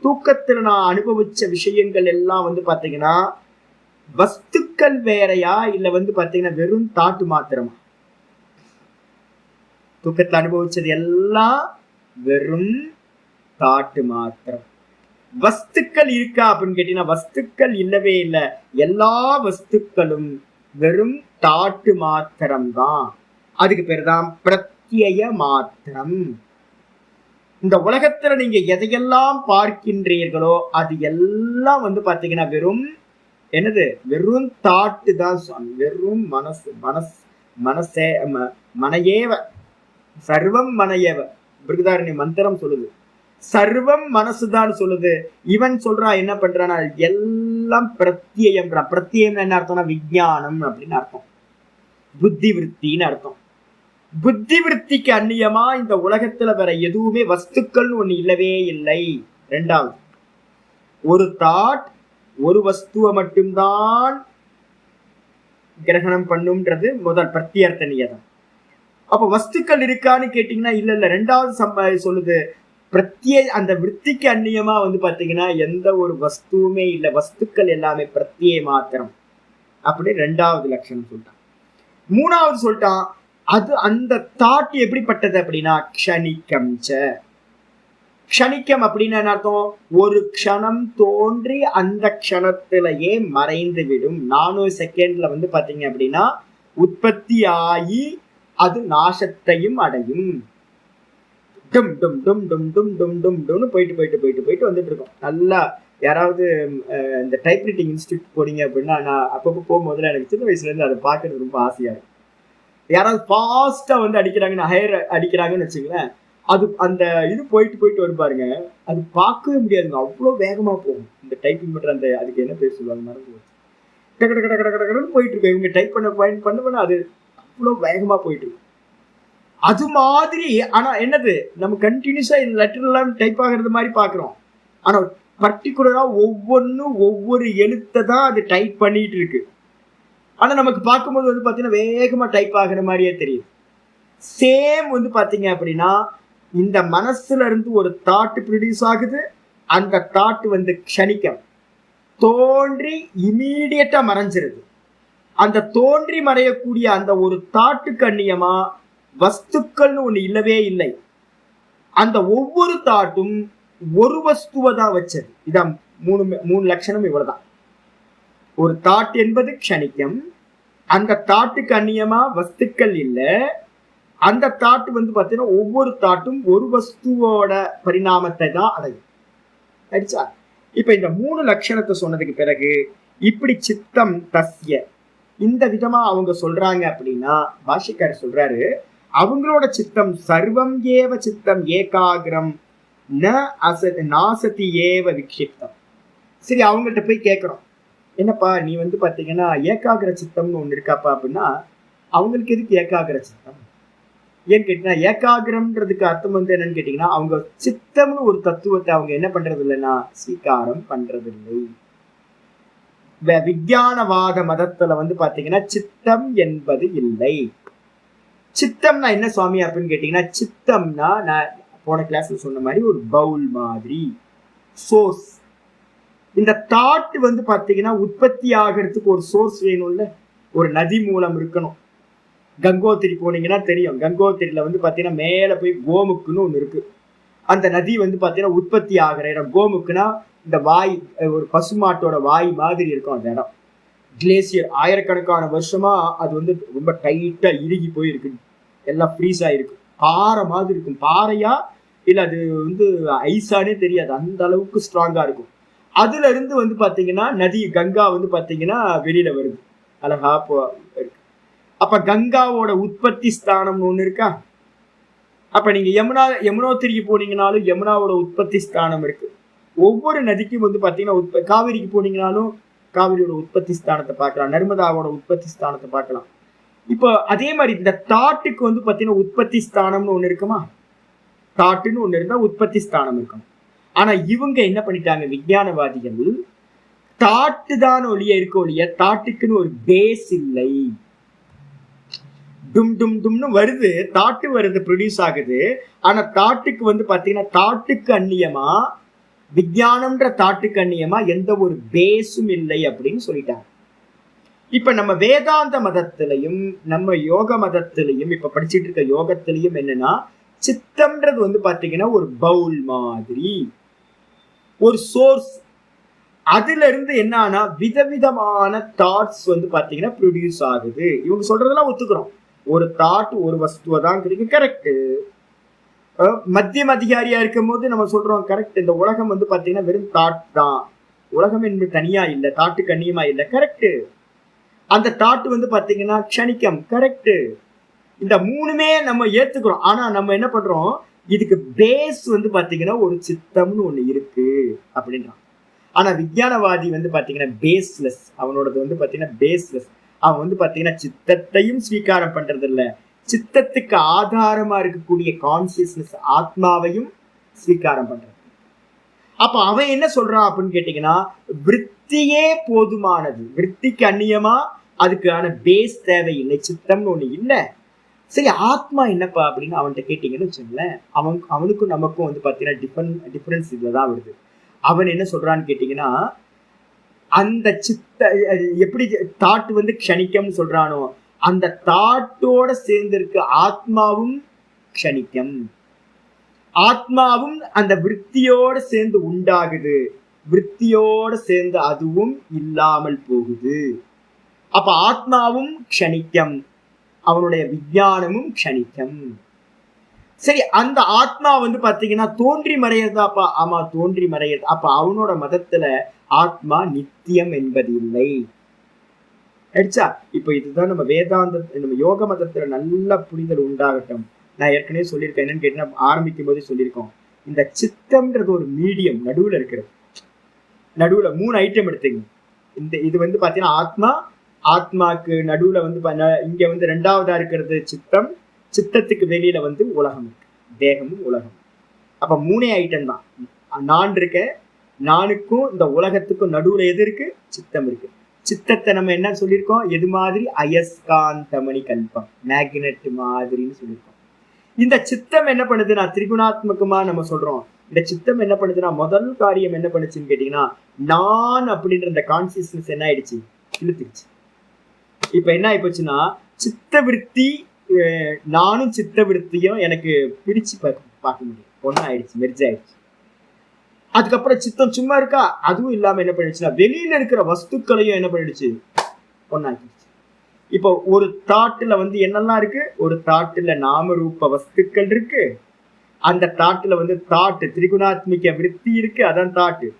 தூக்கத்துல நான் அனுபவிச்ச விஷயங்கள் எல்லாம் வந்து பாத்தீங்கன்னா வஸ்துக்கள் வேறையா, இல்ல வந்து பாத்தீங்கன்னா வெறும் தாட்டு மாத்திரமா? தூக்கத்துல அனுபவிச்சது எல்லாம் வெறும் தாட்டு மாத்திரம். வஸ்துக்கள் இருக்கா அப்படின்னு கேட்டீங்கன்னா வஸ்துக்கள் இல்லவே இல்லை. எல்லா வஸ்துக்களும் வெறும் தாட்டு மாத்திரம் தான். அதுக்கு பேர் தான் பிரத்யய மாத்திரம். இந்த உலகத்துல நீங்க எதையெல்லாம் பார்க்கின்றீர்களோ அது எல்லாம் வந்து பாத்தீங்கன்னா வெறும் என்னது, வெறும் தாட்டு தான் சுவாமி. வெறும் மனசே மனையேவ சர்வம் மனையேவ. பிருகதாரண்ய மந்திரம் சொல்லுது, சர்வம் மனசுதான் சொல்லுது. இவன் சொல்றான் என்ன பண்றான்னா எல்லாம் பிரத்யம். பிரத்யம் என்ன அர்த்தம்னா விஞ்ஞானம் அப்படின்னு அர்த்தம், புத்தி விருத்தின்னு அர்த்தம். புத்தி விருத்திக்கு அந்நியமா இந்த உலகத்துல வேற எதுவுமே வஸ்துக்கள்னு ஒண்ணு இல்லவே இல்லை. ரெண்டாவது, ஒரு தாட் ஒரு வஸ்துவை மட்டும்தான் கிரகணம் பண்ணும்ன்றது முதல் பிரத்யர்த்த நியதம். அப்ப வஸ்துக்கள் இருக்கான்னு கேட்டீங்கன்னா இல்ல. ரெண்டாவது சொல்லுது அந்த விற்த்திக்கு அந்நியமா வந்து பாத்தீங்கன்னா எந்த ஒரு வஸ்துவுமே இல்லை, வஸ்துக்கள் எல்லாமே பிரத்யே மாத்திரம் அப்படி ரெண்டாவது லட்சணம் சொல்லிட்டான். மூணாவது சொல்லிட்டான் அது அந்த தாட் எப்படிப்பட்டது அப்படின்னா க்ஷணிக்கம். க்ஷணிக்கம் அப்படின்னு என்ன அர்த்தம், ஒரு க்ஷணம் தோன்றி அந்த க்ஷணத்திலேயே மறைந்து விடும். 4 செகண்ட்ல வந்து பாத்தீங்க அப்படின்னா உற்பத்தி ஆகி அது நாசத்தையும் அடையும். டும் டும் டும் டும் டும் டும் டும் டும்னு போயிட்டு வந்துட்டு இருக்கோம். நல்லா யாராவது இந்த டைப்ரைட்டிங் இன்ஸ்டியூட் போறீங்க அப்படின்னா, நான் அப்பப்போ போகும்போதுல எனக்கு சின்ன வயசுல இருந்து அதை பார்க்கறது ரொம்ப ஆசையா இருக்கும். யாராவது ஃபாஸ்டா வந்து அடிக்கிறாங்கன்னா, ஹையர் அடிக்கிறாங்கன்னு வச்சுங்களேன், அது அந்த இது போயிட்டு வரும் பாருங்க, அது பார்க்கவே முடியாதுங்க, அவ்வளோ வேகமா போகும். இந்த டைப்பிங் பண்ற அந்த அதுக்கு என்ன பேர் சொல்லுவாங்க மறந்து போயிட்டு இருக்கு. இவங்க டைப் பண்ண அது அவ்வளோ வேகமா போயிட்டு இருக்கு. அது மாதிரி ஆனா என்னது, நம்ம கண்டினியூஸா லெட்டர் எல்லாம் டைப் ஆகிறது மாதிரி பாக்குறோம். ஆனா பர்டிகுலரா ஒவ்வொரு எழுத்தை தான் அது டைப் பண்ணிட்டு இருக்கு. ஆனா நமக்கு பார்க்கும்போது வந்து பாத்தீங்கன்னா வேகமா டைப் ஆகிற மாதிரியே தெரியுது. சேம் வந்து பாத்தீங்க அப்படின்னா இந்த மனசுல இருந்து ஒரு தாட் ப்ரொடியூஸ் ஆகுது. அந்த தாட் வந்து க்ஷணிக்கம், தோன்றி இமீடியட்டா மறைஞ்சிருது. அந்த தோன்றி மறையக்கூடிய அந்த ஒரு தாட்டுக்கு அந்நியமா வஸ்துக்கள்னு ஒண்ணு இல்லவே இல்லை. அந்த ஒவ்வொரு தாட்டும் ஒரு வஸ்துவை தான் வச்சது. இதான் மூணு லட்சணம் இவ்வளவுதான். ஒரு தாட் என்பது க்ஷணிக்கம், அந்த தாட்டுக்கு அந்நியமா வஸ்துக்கள் இல்லை. அந்த தாட்டு வந்து பார்த்தீங்கன்னா ஒவ்வொரு தாட்டும் ஒரு வஸ்துவோட பரிணாமத்தை தான் அடையும். ஆயிடுச்சா? இப்ப இந்த 3 லட்சணத்தை சொன்னதுக்கு பிறகு இப்படி சித்தம் தஸ்ய இந்த விதமா அவங்க சொல்றாங்க அப்படின்னா, பாஷிக்காரர் சொல்றாரு அவங்களோட சித்தம் சர்வம் ஏவ சித்தம் ஏகாகிரம் நாசதி ஏவ விக்ஷிப்தம். சரி, அவங்கள்ட்ட போய் கேட்கிறோம், என்னப்பா நீ வந்து பாத்தீங்கன்னா ஏகாகிர சித்தம்னு ஒண்ணு இருக்காப்பா அப்படின்னா, அவங்களுக்கு எதுக்கு ஏகாகிர சித்தம் ஏன்னு கேட்டீங்கன்னா, ஏகாகிரம்ன்றதுக்கு அர்த்தம் வந்து என்னன்னு கேட்டீங்கன்னா, அவங்க சித்தம்னு ஒரு தத்துவத்தை அவங்க என்ன பண்றது இல்லைன்னா ஸ்வீகாரம் பண்றது இல்லை. விஞ்ஞானவாத மதத்துல வந்து பாத்தீங்கன்னா சித்தம் என்பது இல்லை. சித்தம்னா என்ன சுவாமி அப்படின்னு கேட்டீங்கன்னா, சித்தம்னா நான் போன கிளாஸ்ல சொன்ன மாதிரி ஒரு பவுல் மாதிரி சோர்ஸ். இந்த தாட் வந்து பாத்தீங்கன்னா உற்பத்தி ஆகிறதுக்கு ஒரு சோர்ஸ் வேணும்ல, ஒரு நதி மூலம் இருக்கணும். கங்கோத்திரி போனீங்கன்னா தெரியும், கங்கோத்திரியில வந்து பாத்தீங்கன்னா மேல போய் கோமுக்குன்னு ஒண்ணு இருக்கு. அந்த நதி வந்து பாத்தீங்கன்னா உற்பத்தி ஆகிற இடம். கோமுக்குன்னா இந்த வாய், ஒரு பசுமாட்டோட வாய் மாதிரி இருக்கும் அந்த இடம். கிளேசியர் ஆயிரக்கணக்கான வருஷமா அது வந்து ரொம்ப டைட்டா இறுகி போயிருக்கு, எல்லாம் ஃப்ரீஸ் ஆயிருக்கு, பாறை மாதிரி இருக்கும். பாறையா இல்ல அது வந்து ஐஸானே தெரியாது, அந்த அளவுக்கு ஸ்ட்ராங்கா இருக்கும். அதுல இருந்து வந்து பாத்தீங்கன்னா நதி கங்கா வந்து பாத்தீங்கன்னா வெளியில வருது, அழகா இருக்கு. அப்ப கங்காவோட உற்பத்தி ஸ்தானம்னு ஒண்ணு இருக்கா. அப்ப நீங்க யமுனோத்திரிக்கு போனீங்கன்னாலும் யமுனாவோட உற்பத்தி ஸ்தானம் இருக்கு. ஒவ்வொரு நதிக்கும் வந்து பாத்தீங்கன்னா காவிரிக்கு போனீங்கன்னாலும் காவிரியோட உற்பத்தி ஸ்தானத்தை பார்க்கலாம், நர்மதாவோட உற்பத்தி ஸ்தானத்தை பார்க்கலாம். இப்போ அதே மாதிரி இந்த தாட்டுக்கு வந்து பாத்தீங்கன்னா உற்பத்தி ஸ்தானம்னு ஒண்ணு இருக்குமா, தாட்டுன்னு ஒண்ணு இருந்தா உற்பத்தி ஸ்தானம் இருக்கும். ஆனா இவங்க என்ன பண்ணிட்டாங்க, விஞ்ஞானவாதிகள், தாட்டு தான் ஒளிய இருக்க ஒளிய தாட்டுக்குன்னு ஒரு பேஸ் இல்லை. டும் டும் டும்னு வருது, தாட்டு வருது, ப்ரொடியூஸ் ஆகுது. ஆனா தாட்டுக்கு வந்து பாத்தீங்கன்னா தாட்டுக்கு அந்நியமா, விஞ்ஞானம்ன்ற தாட்டுக்கு அந்நியமா எந்த ஒரு பேஸும் இல்லை அப்படின்னு சொல்லிட்டாங்க. இப்ப நம்ம வேதாந்த மதத்திலையும் நம்ம யோக மதத்திலையும் இப்ப படிச்சுட்டு இருக்க யோகத்திலையும் என்னன்னா, சித்தம்ன்றது வந்து பாத்தீங்கன்னா ஒரு பவுல் மாதிரி, ஒரு சோர்ஸ். அதுல இருந்து என்னன்னா விதவிதமான தாட்ஸ் வந்து பாத்தீங்கன்னா ப்ரொடியூஸ் ஆகுது. இவங்க சொல்றதெல்லாம் ஒத்துக்கிறோம், ஒரு தாட் ஒரு வஸ்துவை தான் கிடைக்கும், கரெக்ட். மத்தியம் அதிகாரியா இருக்கும் போது நம்ம சொல்றோம் கரெக்ட், இந்த உலகம் வந்து பாத்தீங்கன்னா வெறும் தாட் தான், உலகம் என்பது தனியா இல்லை, தாட்டுக்கு அந்நியமா இல்லை, கரெக்ட். அந்த தாட்டு வந்து பாத்தீங்கன்னா க்ஷணிக்கம், கரெக்ட். இந்த மூணுமே நம்ம ஏத்துக்கிறோம். ஆனா நம்ம என்ன பண்றோம், இதுக்கு பேஸ் வந்து பாத்தீங்கன்னா ஒரு சித்தம்னு ஒண்ணு இருக்கு அப்படின்றான். ஆனா விஞ்ஞானவாதி வந்து பாத்தீங்கன்னா பேஸ்லெஸ், அவனோடது வந்து பாத்தீங்கன்னா பேஸ்லெஸ். அவன் வந்து பாத்தீங்கன்னா சித்தத்தையும் ஸ்வீகாரம் பண்றது இல்ல, சித்தத்துக்கு ஆதாரமா இருக்கக்கூடிய கான்சியஸ்னஸ் ஆத்மாவையும் ஸ்வீகாரம் பண்றது. அப்ப அவன் என்ன சொல்றான் அப்படின்னு கேட்டீங்கன்னா, விற்த்தியே போதுமானது, விற்த்திக்கு அந்நியமா அதுக்கான பேஸ் தேவையில்லை, சித்தம்னு ஒண்ணு இல்லை. சரி, ஆத்மா என்னப்பா அப்படின்னு அவன்கிட்ட கேட்டீங்கன்னு வச்சுங்களேன், அவனுக்கும் நமக்கும் வந்து பாத்தீங்கன்னா டிஃபரன்ஸ் இதுலதான் வருது. அவன் என்ன சொல்றான்னு கேட்டீங்கன்னா, அந்த எப்படி தாட் வந்து க்ஷணிக்கம்னு சொல்றானோ, அந்த தாட்டோட சேர்ந்து இருக்க ஆத்மாவும் க்ஷணிக்கம், ஆத்மாவும் அந்த விற்த்தியோட சேர்ந்து உண்டாகுது, விற்த்தியோட சேர்ந்து அதுவும் இல்லாமல் போகுது. அப்ப ஆத்மாவும் க்ஷணிக்கம், அவனுடைய விஞ்ஞானமும் க்ஷணிக்கம். சரி, அந்த ஆத்மா வந்து பாத்தீங்கன்னா தோன்றி மறையறதாப்பா? ஆமா, தோன்றி மறையறது. அப்ப அவனோட மதத்துல ஆத்மா நித்தியம் என்பது இல்லை. ஆயிடுச்சா? இப்ப இதுதான் நம்ம வேதாந்த, நம்ம யோக மதத்துல நல்ல புரிதல் உண்டாகட்டும். நான் ஏற்கனவே சொல்லியிருக்கேன், என்னன்னு கேட்டீங்கன்னா ஆரம்பிக்கும் போதே சொல்லியிருக்கோம், இந்த சித்தம்ன்றது ஒரு மீடியம், நடுவுல இருக்கிறது. நடுவுல 3 ஐட்டம் எடுத்துங்க. இது வந்து பாத்தீங்கன்னா ஆத்மா, ஆத்மாக்கு நடுவுல வந்து இங்க வந்து 2வதா இருக்கிறது சித்தம், சித்தத்துக்கு வெளியில வந்து உலகம் இருக்கு, தேகமும் உலகம். அப்ப 3 ஐட்டம் தான். நான் இருக்க, நானுக்கும் இந்த உலகத்துக்கும் நடுவுல எது இருக்கு? சித்தம் இருக்கு. சித்தத்தை நம்ம என்ன சொல்லியிருக்கோம், எது மாதிரி? அயஸ்காந்தமணி கல்பம், மேக்னெட் மாதிரின்னு சொல்லியிருக்கோம். இந்த சித்தம் என்ன பண்ணுதுன்னா திரிகுணாத்மகமா நம்ம சொல்றோம். இந்த சித்தம் என்ன பண்ணுதுன்னா முதல் காரியம் என்ன பண்ணுச்சுன்னு கேட்டீங்கன்னா, நான் அப்படின்ற இந்த கான்சியஸ்னஸ் என்ன ஆயிடுச்சு, இழுத்துருச்சு. இப்ப என்ன ஆகி போச்சுன்னா, சித்த விருத்தி, நானும் சித்த விருத்தியும் எனக்கு பிரிச்சு பார்க்க முடியும், ஒன்னும் ஆயிடுச்சு, மெர்ஜ் ஆயிடுச்சு. அதுக்கப்புறம் சித்தம் சும்மா இருக்கா, அதுவும் இல்லாம என்ன பண்ணிடுச்சுன்னா வெளியில இருக்கிற வஸ்துக்களையும் என்ன பண்ணிடுச்சு, ஒன்னாக்கிடுச்சு. இப்போ ஒரு தாட்டுல வந்து என்னெல்லாம் இருக்கு, ஒரு தாட்டுல நாம ரூப வஸ்துக்கள் இருக்கு, அந்த தாட்டுல வந்து தாட்டு திரிகுணாத்மிக விருத்தி இருக்கு, அதான் தாட்டு.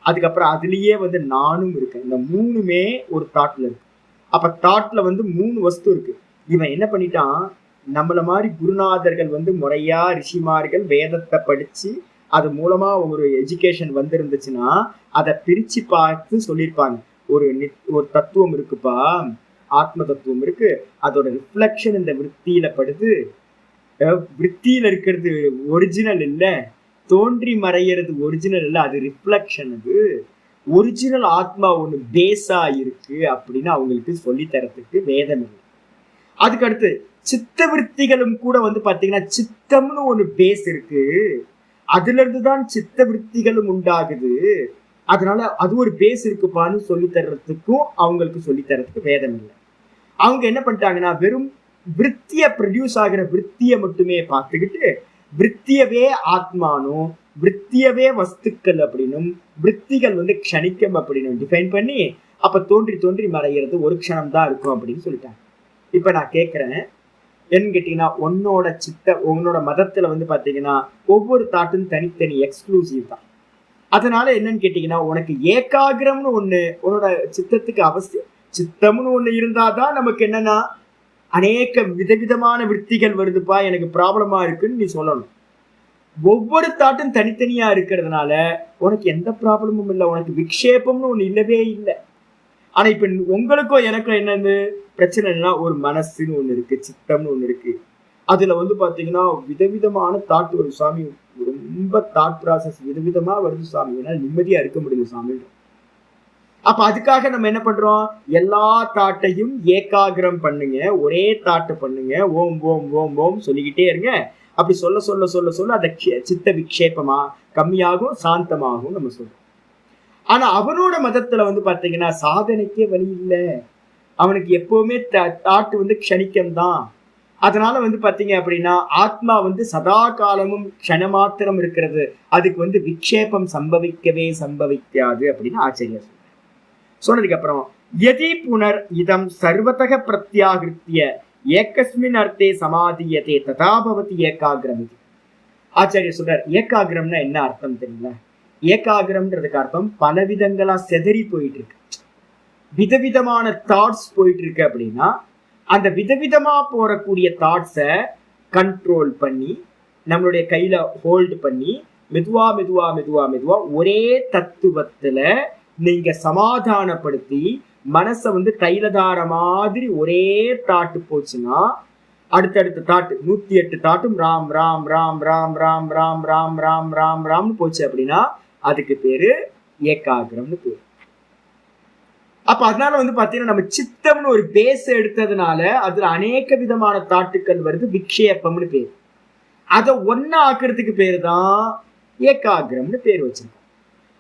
அதுக்கப்புறம் அதுலயே வந்து நானும் இருக்கு. இந்த 3மே ஒரு தாட்டுல இருக்கு. அப்ப தாட்ல வந்து 3 வஸ்து இருக்கு. இவன் என்ன பண்ணிட்டான், நம்மள மாதிரி குருநாதர்கள் வந்து முறையா ரிஷிமார்கள் வேதத்தை படிச்சு அது மூலமா ஒரு எஜுகேஷன் வந்திருந்துச்சுன்னா அதை பிரிச்சு பார்த்து சொல்லியிருப்பாங்க. ஒரு தத்துவம் இருக்குப்பா, ஆத்ம தத்துவம் இருக்கு, அதோட ரிஃப்ளெக்ஷன் இந்த விற்த்தியில படுது, விற்த்தியில இருக்கிறது ஒரிஜினல் இல்லை, தோன்றி மறையிறது ஒரிஜினல் இல்லை, அது ரிஃப்ளெக்ஷன், அது ஒரிஜினல் ஆத்மா ஒண்ணு பேஸா இருக்கு அப்படின்னு அவங்களுக்கு சொல்லி தரத்துக்கு வேதம் இல்லை. அதுக்கு அடுத்து சித்த விற்த்திகளும் கூட வந்து பாத்தீங்கன்னா சித்தம்னு ஒண்ணு பேஸ் இருக்கு, அதுல இருந்துதான் சித்த விற்த்திகளும் உண்டாகுது, அதனால அது ஒரு பேஸ் இருக்குப்பான்னு சொல்லி தர்றதுக்கும் அவங்களுக்கு சொல்லி தரத்துக்கு வேதம் இல்லை. அவங்க என்ன பண்ணிட்டாங்கன்னா வெறும் விற்த்திய ப்ரொடியூஸ் ஆகிற விற்த்தியை மட்டுமே பார்த்துக்கிட்டு விற்த்தியவே ஆத்மானும் விற்த்தியவே வஸ்துக்கள் அப்படின்னும் விற்த்திகள் வந்து க்ஷணிக்கம் அப்படின்னு டிஃபைன் பண்ணி அப்ப தோன்றி தோன்றி மறைகிறது ஒரு க்ஷணம் தான் இருக்கும் அப்படின்னு சொல்லிட்டாங்க. இப்ப நான் கேட்கிறேன், என்னன்னு கேட்டீங்கன்னா உன்னோட மதத்துல வந்து பாத்தீங்கன்னா ஒவ்வொரு தாட்டும் தனித்தனி எக்ஸ்க்ளூசிவ் தான். அதனால என்னன்னு கேட்டீங்கன்னா உனக்கு ஏகாகிரம்னு ஒண்ணு உன்னோட சித்தத்துக்கு அவசியம். சித்தம்னு ஒண்ணு இருந்தாதான் நமக்கு என்னன்னா அநேக விதவிதமான விற்த்திகள் வருதுப்பா, எனக்கு ப்ராப்ளமா இருக்குன்னு நீ சொல்லணும். ஒவ்வொரு தாட்டும் தனித்தனியா இருக்கிறதுனால உனக்கு எந்த ப்ராப்ளமும் இல்லை, உனக்கு விக்ஷேபம்னு ஒண்ணு இல்லவே இல்லை. ஆனா இப்ப உங்களுக்கும் எனக்கும் என்னன்னு பிரச்சனை இல்லைன்னா, ஒரு மனசுன்னு ஒண்ணு இருக்கு, சித்தம்னு ஒண்ணு இருக்கு, அதுல வந்து பாத்தீங்கன்னா விதவிதமான தாட் வருது சாமி, ரொம்ப தாட் ப்ராசஸ் விதவிதமா வருது சாமி, ஏன்னா நிம்மதியா இருக்க முடியும் சாமி. அப்ப அதுக்காக நம்ம என்ன பண்றோம், எல்லா தாட்டையும் ஏகாகிரம் பண்ணுங்க, ஒரே தாட்டை பண்ணுங்க, ஓம் ஓம் ஓம் ஓம் சொல்லிக்கிட்டே இருங்க. அப்படி சொல்ல சொல்ல சொல்ல சொல்ல அந்த சித்த விக்ஷேபமா கம்மியாகும், சாந்தமாகும் நம்ம சொல்றோம். ஆனா அவனோட மதத்துல வந்து பாத்தீங்கன்னா சாதனைக்கே வழி இல்லை, அவனுக்கு எப்பவுமே தாட்டு வந்து க்ஷணிக்கம் தான். அதனால வந்து பாத்தீங்க அப்படின்னா ஆத்மா வந்து சதா காலமும் க்ஷணமாத்திரம் இருக்கிறது, அதுக்கு வந்து விக்ஷேபம் சம்பவிக்காது அப்படின்னு ஆச்சரியம் சொன்னதுக்கு அப்புறம் யதி புனர் இதம் சர்வதக பிரத்யாகிருத்திய ஏகஸ்மின் அர்த்தே சமாதியதே ததா பவதி ஏகாகிரம். ஆச்சாரியர் சொல்றார், ஏகாகிரம்னா என்ன அர்த்தம் தெரியல. ஏகாகிரம்ன்றதுக்கு அர்த்தம் பல விதங்களா செதறி போயிட்டு இருக்கு, விதவிதமான தாட்ஸ் போயிட்டு இருக்கு அப்படின்னா அந்த விதவிதமா போறக்கூடிய தாட்ஸை கண்ட்ரோல் பண்ணி நம்மளுடைய கையில ஹோல்டு பண்ணி மெதுவா மெதுவா மெதுவா மெதுவா ஒரே தத்துவத்துல நீங்க சமாதானப்படுத்தி மனசை தைலதார மாதிரி ஒரே தாட்டு போச்சுன்னா அடுத்தடுத்த தாட்டு 108 தாட்டும் ராம் ராம் ராம் ராம் ராம் ராம் ராம் ராம் ராம் ராம்னு போச்சு அப்படின்னா அதுக்கு பேரு ஏகாகிரம்னு பேரு. அப்ப அதனால பாத்தீங்கன்னா நம்ம சித்தம்னு ஒரு பேஸ் எடுத்ததுனால அதுல அநேக விதமான தாட்டுக்கள் வருது, விக்ஷேபம்னு பேரு. அதை ஒன்னா ஆக்குறதுக்கு பேரு தான் ஏகாகிரம்னு பேர் வச்சிருக்கோம்.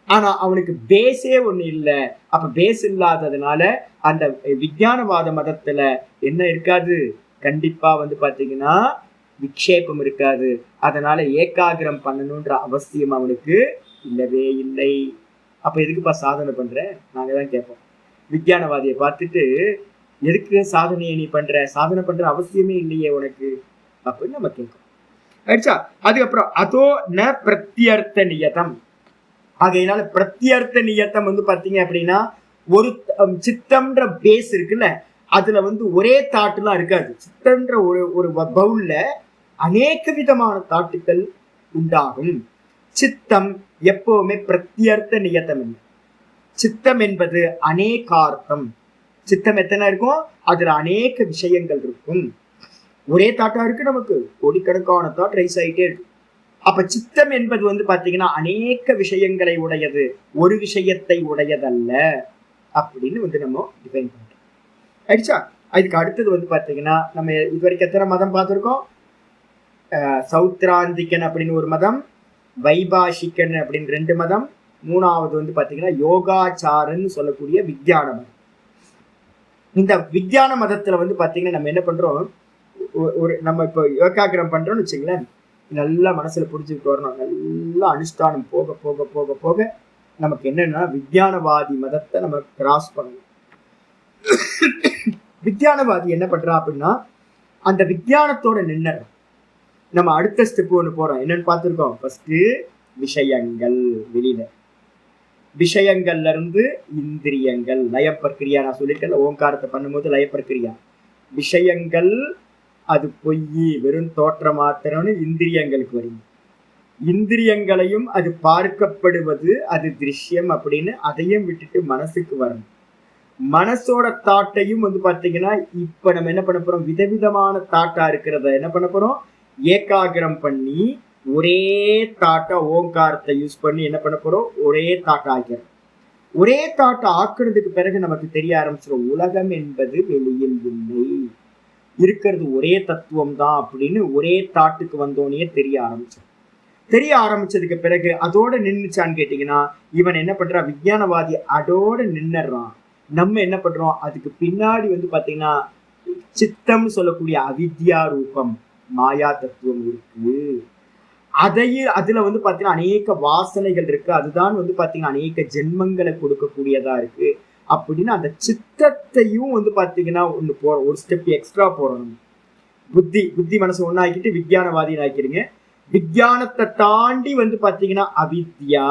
ஆனா அவனுக்கு பேஸே ஒண்ணு இல்லை. அப்ப பேஸ் இல்லாததுனால அந்த விஞ்ஞானவாத மதத்துல என்ன இருக்காது, கண்டிப்பா பாத்தீங்கன்னா விக்ஷேபம் இருக்காது. அதனால ஏகாகிரம் பண்ணணும்ன்ற அவசியம் அவனுக்கு இல்லவே இல்லை. அப்ப எதுக்குப்பா சாதனை பண்ற, நாங்கதான் கேட்போம். விஞ்ஞானவாதியை பார்த்துட்டு எதுக்கு சாதனையை நீ பண்ற, சாதனை பண்ற அவசியமே இல்லையே உனக்கு அப்படின்னு நம்ம கேட்கோம். ஆயிடுச்சா? அதுக்கப்புறம் அதோ ந பிரத்யர்த்த நியதம். ஆகையினால பிரத்யர்த்த நியத்தம் பாத்தீங்க அப்படின்னா ஒரு சித்தம்ன்ற பேஸ் இருக்குல்ல, அதுல ஒரே தாட்டுலாம் இருக்காது. சித்தம்ன்ற ஒரு பவுல்ல அநேக விதமான தாட்டுக்கள் உண்டாகும். சித்தம் எப்பவுமே பிரத்யர்த்த நியத்தம் இல்லை. சித்தம் என்பது அநேகார்த்தம். சித்தம் எத்தனை இருக்கும், அதுல அநேக விஷயங்கள் இருக்கும். ஒரே தாட்டா இருக்கு, நமக்கு கோடிக்கணக்கான தாட் ரைஸ் ஆகிட்டே இருக்கு. அப்ப சித்தம் என்பது பாத்தீங்கன்னா அநேக விஷயங்களை உடையது, ஒரு விஷயத்தை உடையதல்ல அப்படின்னு நம்ம டிஃபைன் பண்றோம். ஆயிடுச்சா? அதுக்கு அடுத்தது பாத்தீங்கன்னா நம்ம இதுவரைக்கும் எத்தனை மதம் பார்த்திருக்கோம். சௌத்ராந்திகன் அப்படின்னு ஒரு மதம், வைபாஷிகன் அப்படின்னு 2 மதம், 3வது பாத்தீங்கன்னா யோகாச்சாரன்னு சொல்லக்கூடிய விஞ்ஞான மதம். இந்த விஞ்ஞான மதத்துல பாத்தீங்கன்னா நம்ம என்ன பண்றோம், நம்ம இப்போ யோகாகிரம் பண்றோம்னு வச்சுங்களேன், நல்லா மனசுல புரிஞ்சுக்கிட்டு வரணும். நல்லா அனுஷ்டானம் போக போக போக போக நமக்கு என்னன்னா விஞ்ஞானவாதி மதத்தை நம்ம கிராஸ் பண்ணணும். விஞ்ஞானவாதி என்ன பண்றான் அப்படின்னா அந்த விஞ்ஞானத்தோட நின்னர். நம்ம அடுத்த ஸ்டெப் ஒன்று போறோம். என்னன்னு பார்த்துருக்கோம். ஃபர்ஸ்ட் விஷயங்கள், வெளியில விஷயங்கள்ல இருந்து இந்திரியங்கள், லயப்பிரக்கிரியா. நான் சொல்லியிருக்கேன் ஓங்காரத்தை பண்ணும்போது லயப்பிரக்கிரியா. விஷயங்கள் அது பொய், வெறும் தோற்ற மாத்திரம்னு இந்திரியங்களுக்கு வருங்க. இந்திரியங்களையும் அது பார்க்கப்படுவது அது திருஷ்யம் அப்படின்னு அதையும் விட்டுட்டு மனசுக்கு வரணும். மனசோட தாட்டையும் பாத்தீங்கன்னா இப்ப நம்ம என்ன பண்ண போறோம், விதவிதமான தாட்டா இருக்கிறத என்ன பண்ண போறோம், ஏகாகிரம் பண்ணி ஒரே தாட்டா ஓங்காரத்தை யூஸ் பண்ணி என்ன பண்ண போறோம், ஒரே தாட்டை ஆக்கிறோம். ஒரே தாட்டை ஆக்குறதுக்கு பிறகு நமக்கு தெரிய ஆரம்பிச்சிடும், உலகம் என்பது வெளியில் இல்லை, இருக்கிறது ஒரே தத்துவம் தான் அப்படின்னு ஒரே தாட்டுக்கு வந்தோடனே தெரிய ஆரம்பிச்சோம். தெரிய ஆரம்பிச்சதுக்கு பிறகு அதோட நின்றுச்சான்னு கேட்டீங்கன்னா இவன் என்ன பண்றான், விஞ்ஞானவாதி அதோட நின்னுறான். நம்ம என்ன பண்றோம், அதுக்கு பின்னாடி பாத்தீங்கன்னா சித்தம் சொல்லக்கூடிய அவித்யா ரூபம் மாயா தத்துவம் இருக்கு. அதுல பாத்தீங்கன்னா அநேக வாசனைகள் இருக்கு. அதுதான் பாத்தீங்கன்னா அநேக ஜென்மங்களை கொடுக்கக்கூடியதா இருக்கு. அப்படின்னு அந்த சித்தத்தையும் பாத்தீங்கன்னா ஒரு ஸ்டெப் எக்ஸ்ட்ரா போறோம். புத்தி மனசு ஒன்னாக்கிட்டு விஞ்ஞானவாதின்னு ஆக்கிடுங்க. விஞ்ஞானத்தை தாண்டி பாத்தீங்கன்னா அவித்யா,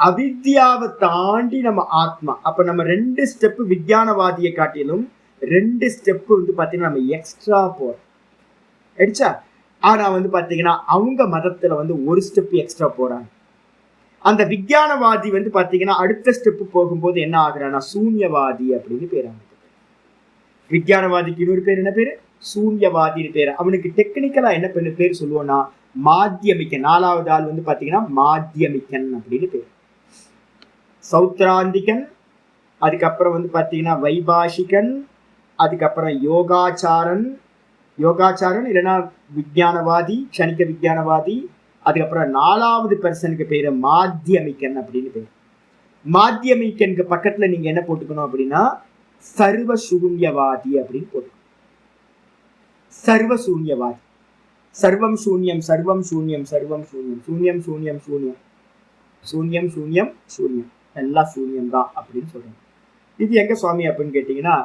அவித்யாவை தாண்டி நம்ம ஆத்மா. அப்ப நம்ம 2 ஸ்டெப் விஞ்ஞானவாதியை காட்டிலும் 2 ஸ்டெப் பாத்தீங்கன்னா நம்ம எக்ஸ்ட்ரா போறோம். ஆயிடுச்சா? ஆனா பாத்தீங்கன்னா அவங்க மதத்துல ஒரு ஸ்டெப் எக்ஸ்ட்ரா போறாங்க. அந்த விஞ்ஞானவாதி பாத்தீங்கன்னா அடுத்த ஸ்டெப் போகும்போது என்ன ஆகுறான்னா சூன்யவாதி அப்படின்னு பேர். அவனுக்கு விஞ்ஞானவாதிக்கு இன்னொரு பேர் என்ன பேரு, சூன்யவாதின்னு பேரு. அவனுக்கு டெக்னிக்கலா என்ன பேர் சொல்லுவோம்னா மாத்தியமிக்கன். 4வது ஆள் பாத்தீங்கன்னா மாத்தியமிக்கன் அப்படின்னு பேர். சௌத்ராந்திகன், அதுக்கப்புறம் பாத்தீங்கன்னா வைபாஷிகன், அதுக்கப்புறம் யோகாச்சாரன் இல்லைன்னா விஞ்ஞானவாதி, க்ஷணிக விஞ்ஞானவாதி. அதுக்கப்புறம் 4வது பர்சனுக்கு பேரு மாத்தியமிக்கன் அப்படின்னு பேர். மாத்தியமிக்கனுக்கு பக்கத்துல நீங்க என்ன போட்டுக்கணும் அப்படின்னா சர்வசூன்யவாதி அப்படின்னு போட்டுக்கணும். சர்வசூன்யவாதி, சர்வம் சூன்யம் சர்வம் சூன்யம் சர்வம் சூன்யம், சூன்யம் சூன்யம் சூன்யம், சூன்யம் சூன்யம் சூன்யம், எல்லாம் சூன்யம் தான் அப்படின்னு சொல்றாங்க. இது எங்க சுவாமி அப்படின்னு கேட்டீங்கன்னா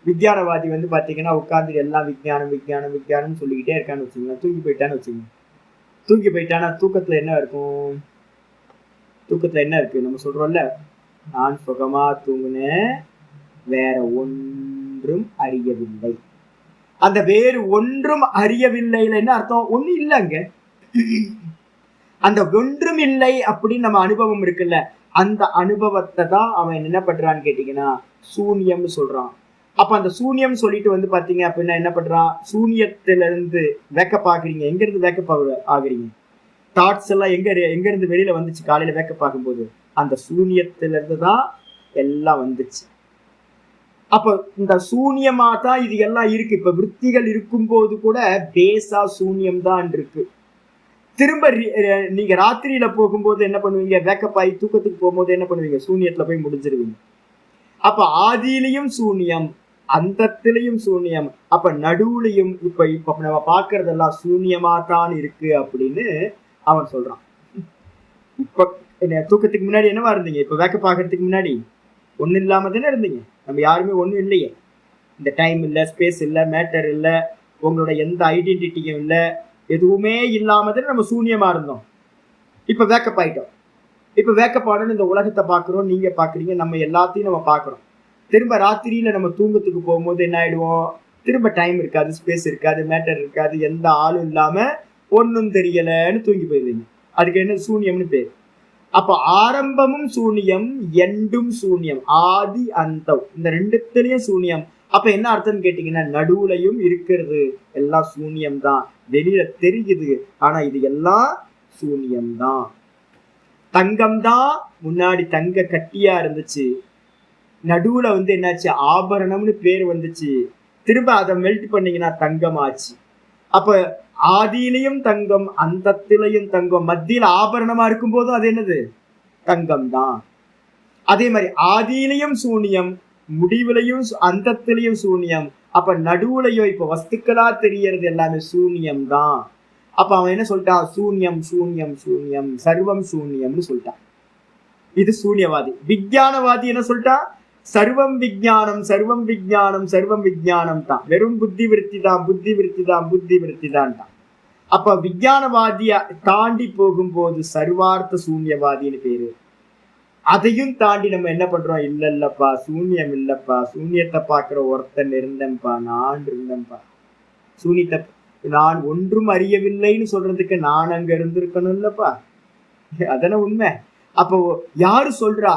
விஞ்ஞானவாதி பாத்தீங்கன்னா உட்கார்ந்து எல்லாம் விஞ்ஞானம் விஞ்ஞானம் விஞ்ஞானம் சொல்லிக்கிட்டே இருக்கான்னு வச்சுக்கோங்க. தூங்கி போயிட்டான்னு வச்சுக்கோங்க. தூங்கி போயிட்டானா தூக்கத்துல என்ன இருக்கும்? தூக்கத்துல என்ன இருக்கு? நம்ம சொல்றோம்ல, நான் சுகமா தூங்குனேன், வேற ஒன்றும் அறியவில்லை. அந்த வேறு ஒன்றும் அறியவில்லைல என்ன அர்த்தம்? ஒண்ணும் இல்லை அங்க. அந்த ஒன்றும் இல்லை அப்படின்னு நம்ம அனுபவம் இருக்குல்ல, அந்த அனுபவத்தை தான் அவன் என்ன பண்றான்னு கேட்டீங்கன்னா சூன்யம்னு சொல்றான். அப்ப அந்த சூன்யம் சொல்லிட்டு வந்து பாத்தீங்க அப்படின்னா என்ன பண்றான்? சூன்யத்துல இருந்து வேக்கப் ஆகுறீங்க. எங்க இருந்து வேக்கப் ஆகுறீங்க? தாட்ஸ் எல்லாம் எங்க இருந்து வெளியில வந்துச்சு? காலையில வேக்கப் ஆகும்போது அந்த சூன்யத்துல இருந்து தான் எல்லாம் வந்துச்சு. அப்ப இந்த சூன்யமா தான் இது எல்லாம் இருக்கு. இப்ப விற்த்திகள் இருக்கும் போது கூட பேசா சூன்யம் தான் இருக்கு. திரும்ப நீங்க ராத்திரியில போகும்போது என்ன பண்ணுவீங்க? வேக்கப் ஆகி தூக்கத்துக்கு போகும்போது என்ன பண்ணுவீங்க? சூன்யத்துல போய் முடிஞ்சிருவீங்க. அப்ப ஆதியிலையும் சூன்யம், அந்தத்திலையும் சூன்யம், அப்ப நடுவுலையும் இப்ப நம்ம பாக்குறதெல்லாம் சூன்யமா தான் இருக்கு அப்படின்னு அவன் சொல்றான். இப்ப தூக்கத்துக்கு முன்னாடி என்னவா இருந்தீங்க? இப்ப வேக்கப் ஆகிறதுக்கு முன்னாடி ஒண்ணு இல்லாம தானே இருந்தீங்க. நம்ம யாருமே ஒண்ணும் இல்லையே. இந்த டைம் இல்லை, ஸ்பேஸ் இல்லை, மேட்டர் இல்லை, உங்களோட எந்த ஐடென்டிட்டியும் இல்லை, எதுவுமே இல்லாம தானே நம்ம சூன்யமா இருந்தோம். இப்ப வேக்கப் ஆயிட்டோம். இப்ப வேக்கப் ஆனோன்னு இந்த உலகத்தை பாக்குறோம், நீங்க பாக்குறீங்க, நம்ம எல்லாத்தையும் நம்ம பாக்குறோம். திரும்ப ராத்திரியில நம்ம தூங்கத்துக்கு போகும்போது என்ன ஆயிடுவோம்? திரும்ப டைம் இருக்காது, ஸ்பேஸ் இருக்காது, மேட்டர் இருக்காது, எந்த ஆளும் இல்லாம ஒன்னும் தெரியலன்னு தூங்கி போயிடுவீங்க. அதுக்கு என்ன? சூன்யம்னு பேர். அப்ப ஆரம்பமும் சூன்யம், எண்டும் சூன்யம், ஆதி அந்தம், இந்த ரெண்டுத்திலையும் சூன்யம். அப்ப என்ன அர்த்தம்னு கேட்டீங்கன்னா நடுவுலையும் இருக்கிறது எல்லாம் சூன்யம் தான். வெளியில தெரியுது, ஆனா இது எல்லாம் சூன்யம் தான். தங்கம் தான் முன்னாடி தங்க கட்டியா இருந்துச்சு, நடுவுல வந்து என்னாச்சு? ஆபரணம்னு பேர் வந்துச்சு. திரும்ப அதை மெல்ட் பண்ணீங்கன்னா தங்கம் ஆச்சு. அப்ப ஆதியிலையும் தங்கம், அந்தத்திலையும் தங்கம், மத்தியில ஆபரணமா இருக்கும் போதும் அது என்னது? தங்கம் தான். அதே மாதிரி ஆதியிலையும் சூன்யம், முடிவுலையும் அந்தத்திலையும் சூன்யம், அப்ப நடுவுலையும் இப்ப வஸ்துக்களா தெரியறது எல்லாமே சூன்யம் தான். அப்ப அவன் என்ன சொல்லிட்டான்? சூன்யம் சூன்யம் சூன்யம், சர்வம் சூன்யம்னு சொல்லிட்டான். இது சூன்யவாதி. விஞ்ஞானவாதி என்ன சொல்லிட்டான்? சர்வம் விஞ்ஞானம், சர்வம் விஞ்ஞானம், சர்வம் விஞ்ஞானம் தான். வெறும் புத்தி விருத்தி தான், புத்தி விருத்தி தான், புத்தி விருத்தி தான். அப்ப விஞ்ஞானவாதிய தாண்டி போகும்போது சர்வார்த்த சூன்யவாதின்னு பேரு. அதையும் தாண்டி நம்ம என்ன பண்றோம்? இல்லப்பா சூன்யம் இல்லப்பா, சூன்யத்தை பாக்குற ஒருத்தன் இருந்தேன்ப்பா, நான் இருந்தேன்ப்பா. சூன்யத்தை நான் ஒன்றும் அறியவில்லைன்னு சொல்றதுக்கு நான் அங்க இருந்திருக்கணும் இல்லப்பா. அதான உண்மை. அப்போ யாரு சொல்றா?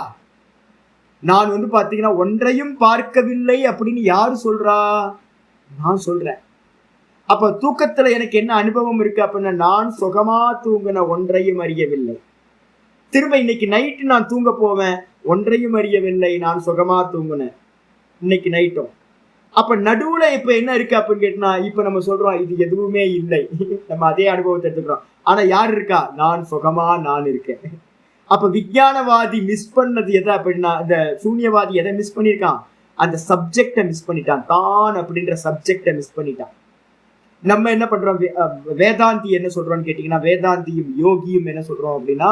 நான் வந்து பாத்தீங்கன்னா ஒன்றையும் பார்க்கவில்லை அப்படின்னு யாரு சொல்றா? நான் சொல்றேன். அப்ப தூக்கத்துல எனக்கு என்ன அனுபவம் இருக்கு அப்படின்னா, நான் சுகமா தூங்கின ஒன்றையும் அறியவில்லை. திரும்ப இன்னைக்கு நைட்டு நான் தூங்க போவேன், ஒன்றையும் அறியவில்லை, நான் சுகமா தூங்குனேன் இன்னைக்கு நைட்டும். அப்ப நடுவுல இப்ப என்ன இருக்கு அப்படின்னு கேட்டா, இப்ப நம்ம சொல்றோம் இது எதுவுமே இல்லை. நம்ம அதே அனுபவத்தை எடுத்துக்கிறோம். ஆனா யார் இருக்கா? நான் சுகமா நான் இருக்கேன். அப்ப விஞ்ஞானவாதி மிஸ் பண்ணது எதை அப்படின்னா, இந்த சூன்யவாதி எதை மிஸ் பண்ணிருக்கான்? அந்த சப்ஜெக்டை மிஸ் பண்ணிட்டான். தான் அப்படின்ற சப்ஜெக்டை மிஸ் பண்ணிட்டான். நம்ம என்ன பண்றோம்? வேதாந்தி என்ன சொல்றோம்னு கேட்டீங்கன்னா, வேதாந்தியும் யோகியும் என்ன சொல்றோம் அப்படின்னா,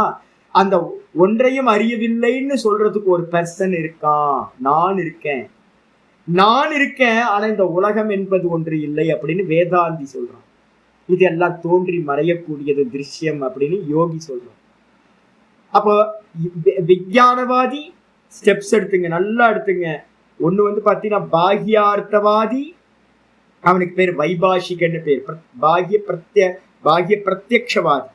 அந்த ஒன்றையும் அறியவில்லைன்னு சொல்றதுக்கு ஒரு பர்சன் இருக்கான், நான் இருக்கேன், நான் இருக்கேன், ஆனா இந்த உலகம் என்பது ஒன்று இல்லை அப்படின்னு வேதாந்தி சொல்றான். இது எல்லாம் தோன்றி மறையக்கூடியது திருஷ்யம் அப்படின்னு யோகி சொல்றான். அப்போ விஞ்ஞானவாதி ஸ்டெப்ஸ் எடுத்துங்க, நல்லா எடுத்துங்க. ஒண்ணு வந்து பாத்தீங்கன்னா பாகியார்த்தவாதி, அவனுக்கு பேர் வைபாஷிகன்னு பேர், பாகிய பிரத்யக்ஷவாதி.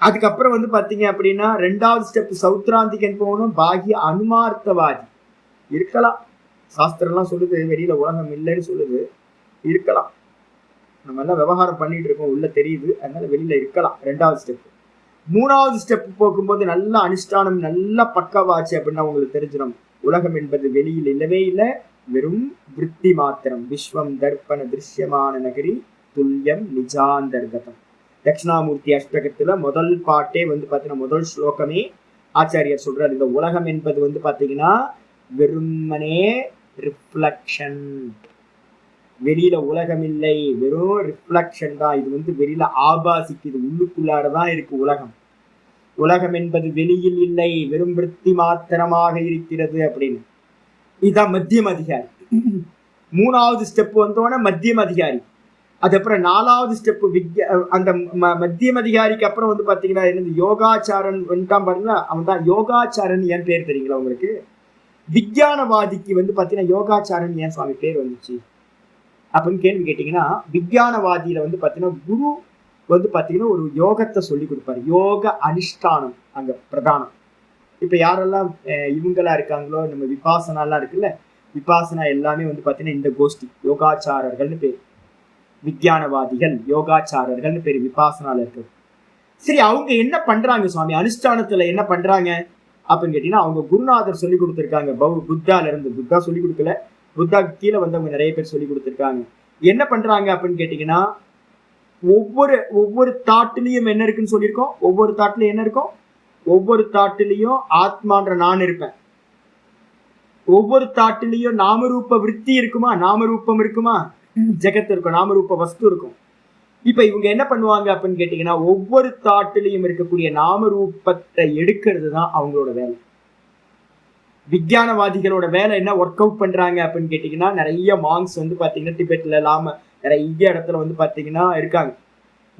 அதுக்கப்புறம் வந்து பாத்தீங்க அப்படின்னா ரெண்டாவது ஸ்டெப் சௌத்ராந்திகன் போகணும், பாகிய அனுமார்த்தவாதி. இருக்கலாம், சாஸ்திரம்லாம் சொல்லுது வெளியில உலகம் இல்லைன்னு சொல்லுது, இருக்கலாம். நம்ம எல்லாம் விவகாரம் பண்ணிட்டு இருக்கோம், உள்ள தெரியுது, அதனால வெளியில இருக்கலாம். ரெண்டாவது ஸ்டெப். மூணாவது ஸ்டெப் போகும்போது நல்ல அனுஷ்டானம் நல்ல பக்கவாச்சு அப்படின்னா உங்களுக்கு தெரிஞ்சிடும், உலகம் என்பது வெளியில் இல்லவே இல்லை, வெறும் விருத்தி மாத்திரம். விஸ்வம் தர்ப்பண திருஷ்யமான நகரி துல்லியம் நிஜாந்தர்கதம். தட்சிணாமூர்த்தி அஷ்டகத்துல முதல் பாட்டே வந்து பாத்தீங்கன்னா, முதல் ஸ்லோகமே ஆச்சாரியர் சொல்றாரு, இந்த உலகம் என்பது வந்து பாத்தீங்கன்னா வெறுமனே ரிஃப்ளக்ஷன். வெளியில உலகம் இல்லை, வெறும் ரிஃப்ளக்ஷன் தான். இது வந்து வெளியில ஆபாசிக்குது, உள்ளுக்குள்ளாரதான் இருக்கு உலகம். உலகம் என்பது வெளியில் இல்லை, வெறும் விருத்தி மாத்திரமாக இருக்கிறது அப்படின்னு. இதுதான் மத்தியம் அதிகாரி. மூணாவது ஸ்டெப் வந்தோடனே மத்தியம் அதிகாரி. அதுக்கப்புறம் 4வது ஸ்டெப் அந்த மத்தியம் அதிகாரிக்கு அப்புறம் வந்து பாத்தீங்கன்னா என்னது யோகாச்சாரன் வந்துட்டான் பாருங்களா, அவன் தான் யோகாச்சாரன். ஏன் பேர் தெரியுங்களா உங்களுக்கு? விஞ்ஞானவாதிக்கு வந்து பாத்தீங்கன்னா யோகாச்சாரன் ஏன் சுவாமி பேர் வந்துச்சு அப்படின்னு கேள்வி கேட்டீங்கன்னா, விஞ்ஞானவாதியில வந்து பாத்தீங்கன்னா குரு வந்து பாத்தீங்கன்னா ஒரு யோகத்தை சொல்லி கொடுப்பாரு. யோக அனுஷ்டானம் அங்க பிரதானம். இப்ப யாரெல்லாம் இவங்களா இருக்காங்களோ, நம்ம விபாசனா எல்லாம் இருக்குல்ல, விபாசனா எல்லாமே வந்து பாத்தீங்கன்னா இந்த கோஷ்டி யோகாச்சாரர்கள்னு பேர். விஞ்ஞானவாதிகள் யோகாச்சாரர்கள்னு பேர் விபாசனால இருக்கு. சரி, அவங்க என்ன பண்றாங்க சுவாமி, அனுஷ்டானத்துல என்ன பண்றாங்க அப்படின்னு கேட்டீங்கன்னா, அவங்க குருநாதர் சொல்லி கொடுத்துருக்காங்க. புத்தால இருந்து, புத்தா சொல்லி கொடுக்கல, புத்தாக்கு கீழே வந்தவங்க நிறைய பேர் சொல்லி கொடுத்துருக்காங்க. என்ன பண்றாங்க அப்படின்னு கேட்டீங்கன்னா, ஒவ்வொரு தாட்டுலயும் என்ன இருக்குன்னு சொல்லியிருக்கோம். ஒவ்வொரு தாட்டுலயும் என்ன இருக்கும்? ஒவ்வொரு தாட்டுலயும் ஆத்மான்ற நான் இருப்பேன். ஒவ்வொரு தாட்டுலயும் நாமரூப விருத்தி இருக்குமா, நாமரூபம் இருக்குமா, ஜெகத்து இருக்கும், நாமரூப வஸ்து இருக்கும். இப்ப இவங்க என்ன பண்ணுவாங்க அப்படின்னு கேட்டீங்கன்னா, ஒவ்வொரு தாட்டுலயும் இருக்கக்கூடிய நாமரூபத்தை எடுக்கிறது தான் அவங்களோட வேலை. விஞ்ஞானவாதிகளோட வேலை என்ன ஒர்க் அவுட் பண்றாங்க அப்படின்னு கேட்டீங்கன்னா, நிறைய மாங்ஸ் வந்து பாத்தீங்கன்னா டிபெட்ல இல்லாம நிறைய இடத்துல வந்து பாத்தீங்கன்னா இருக்காங்க.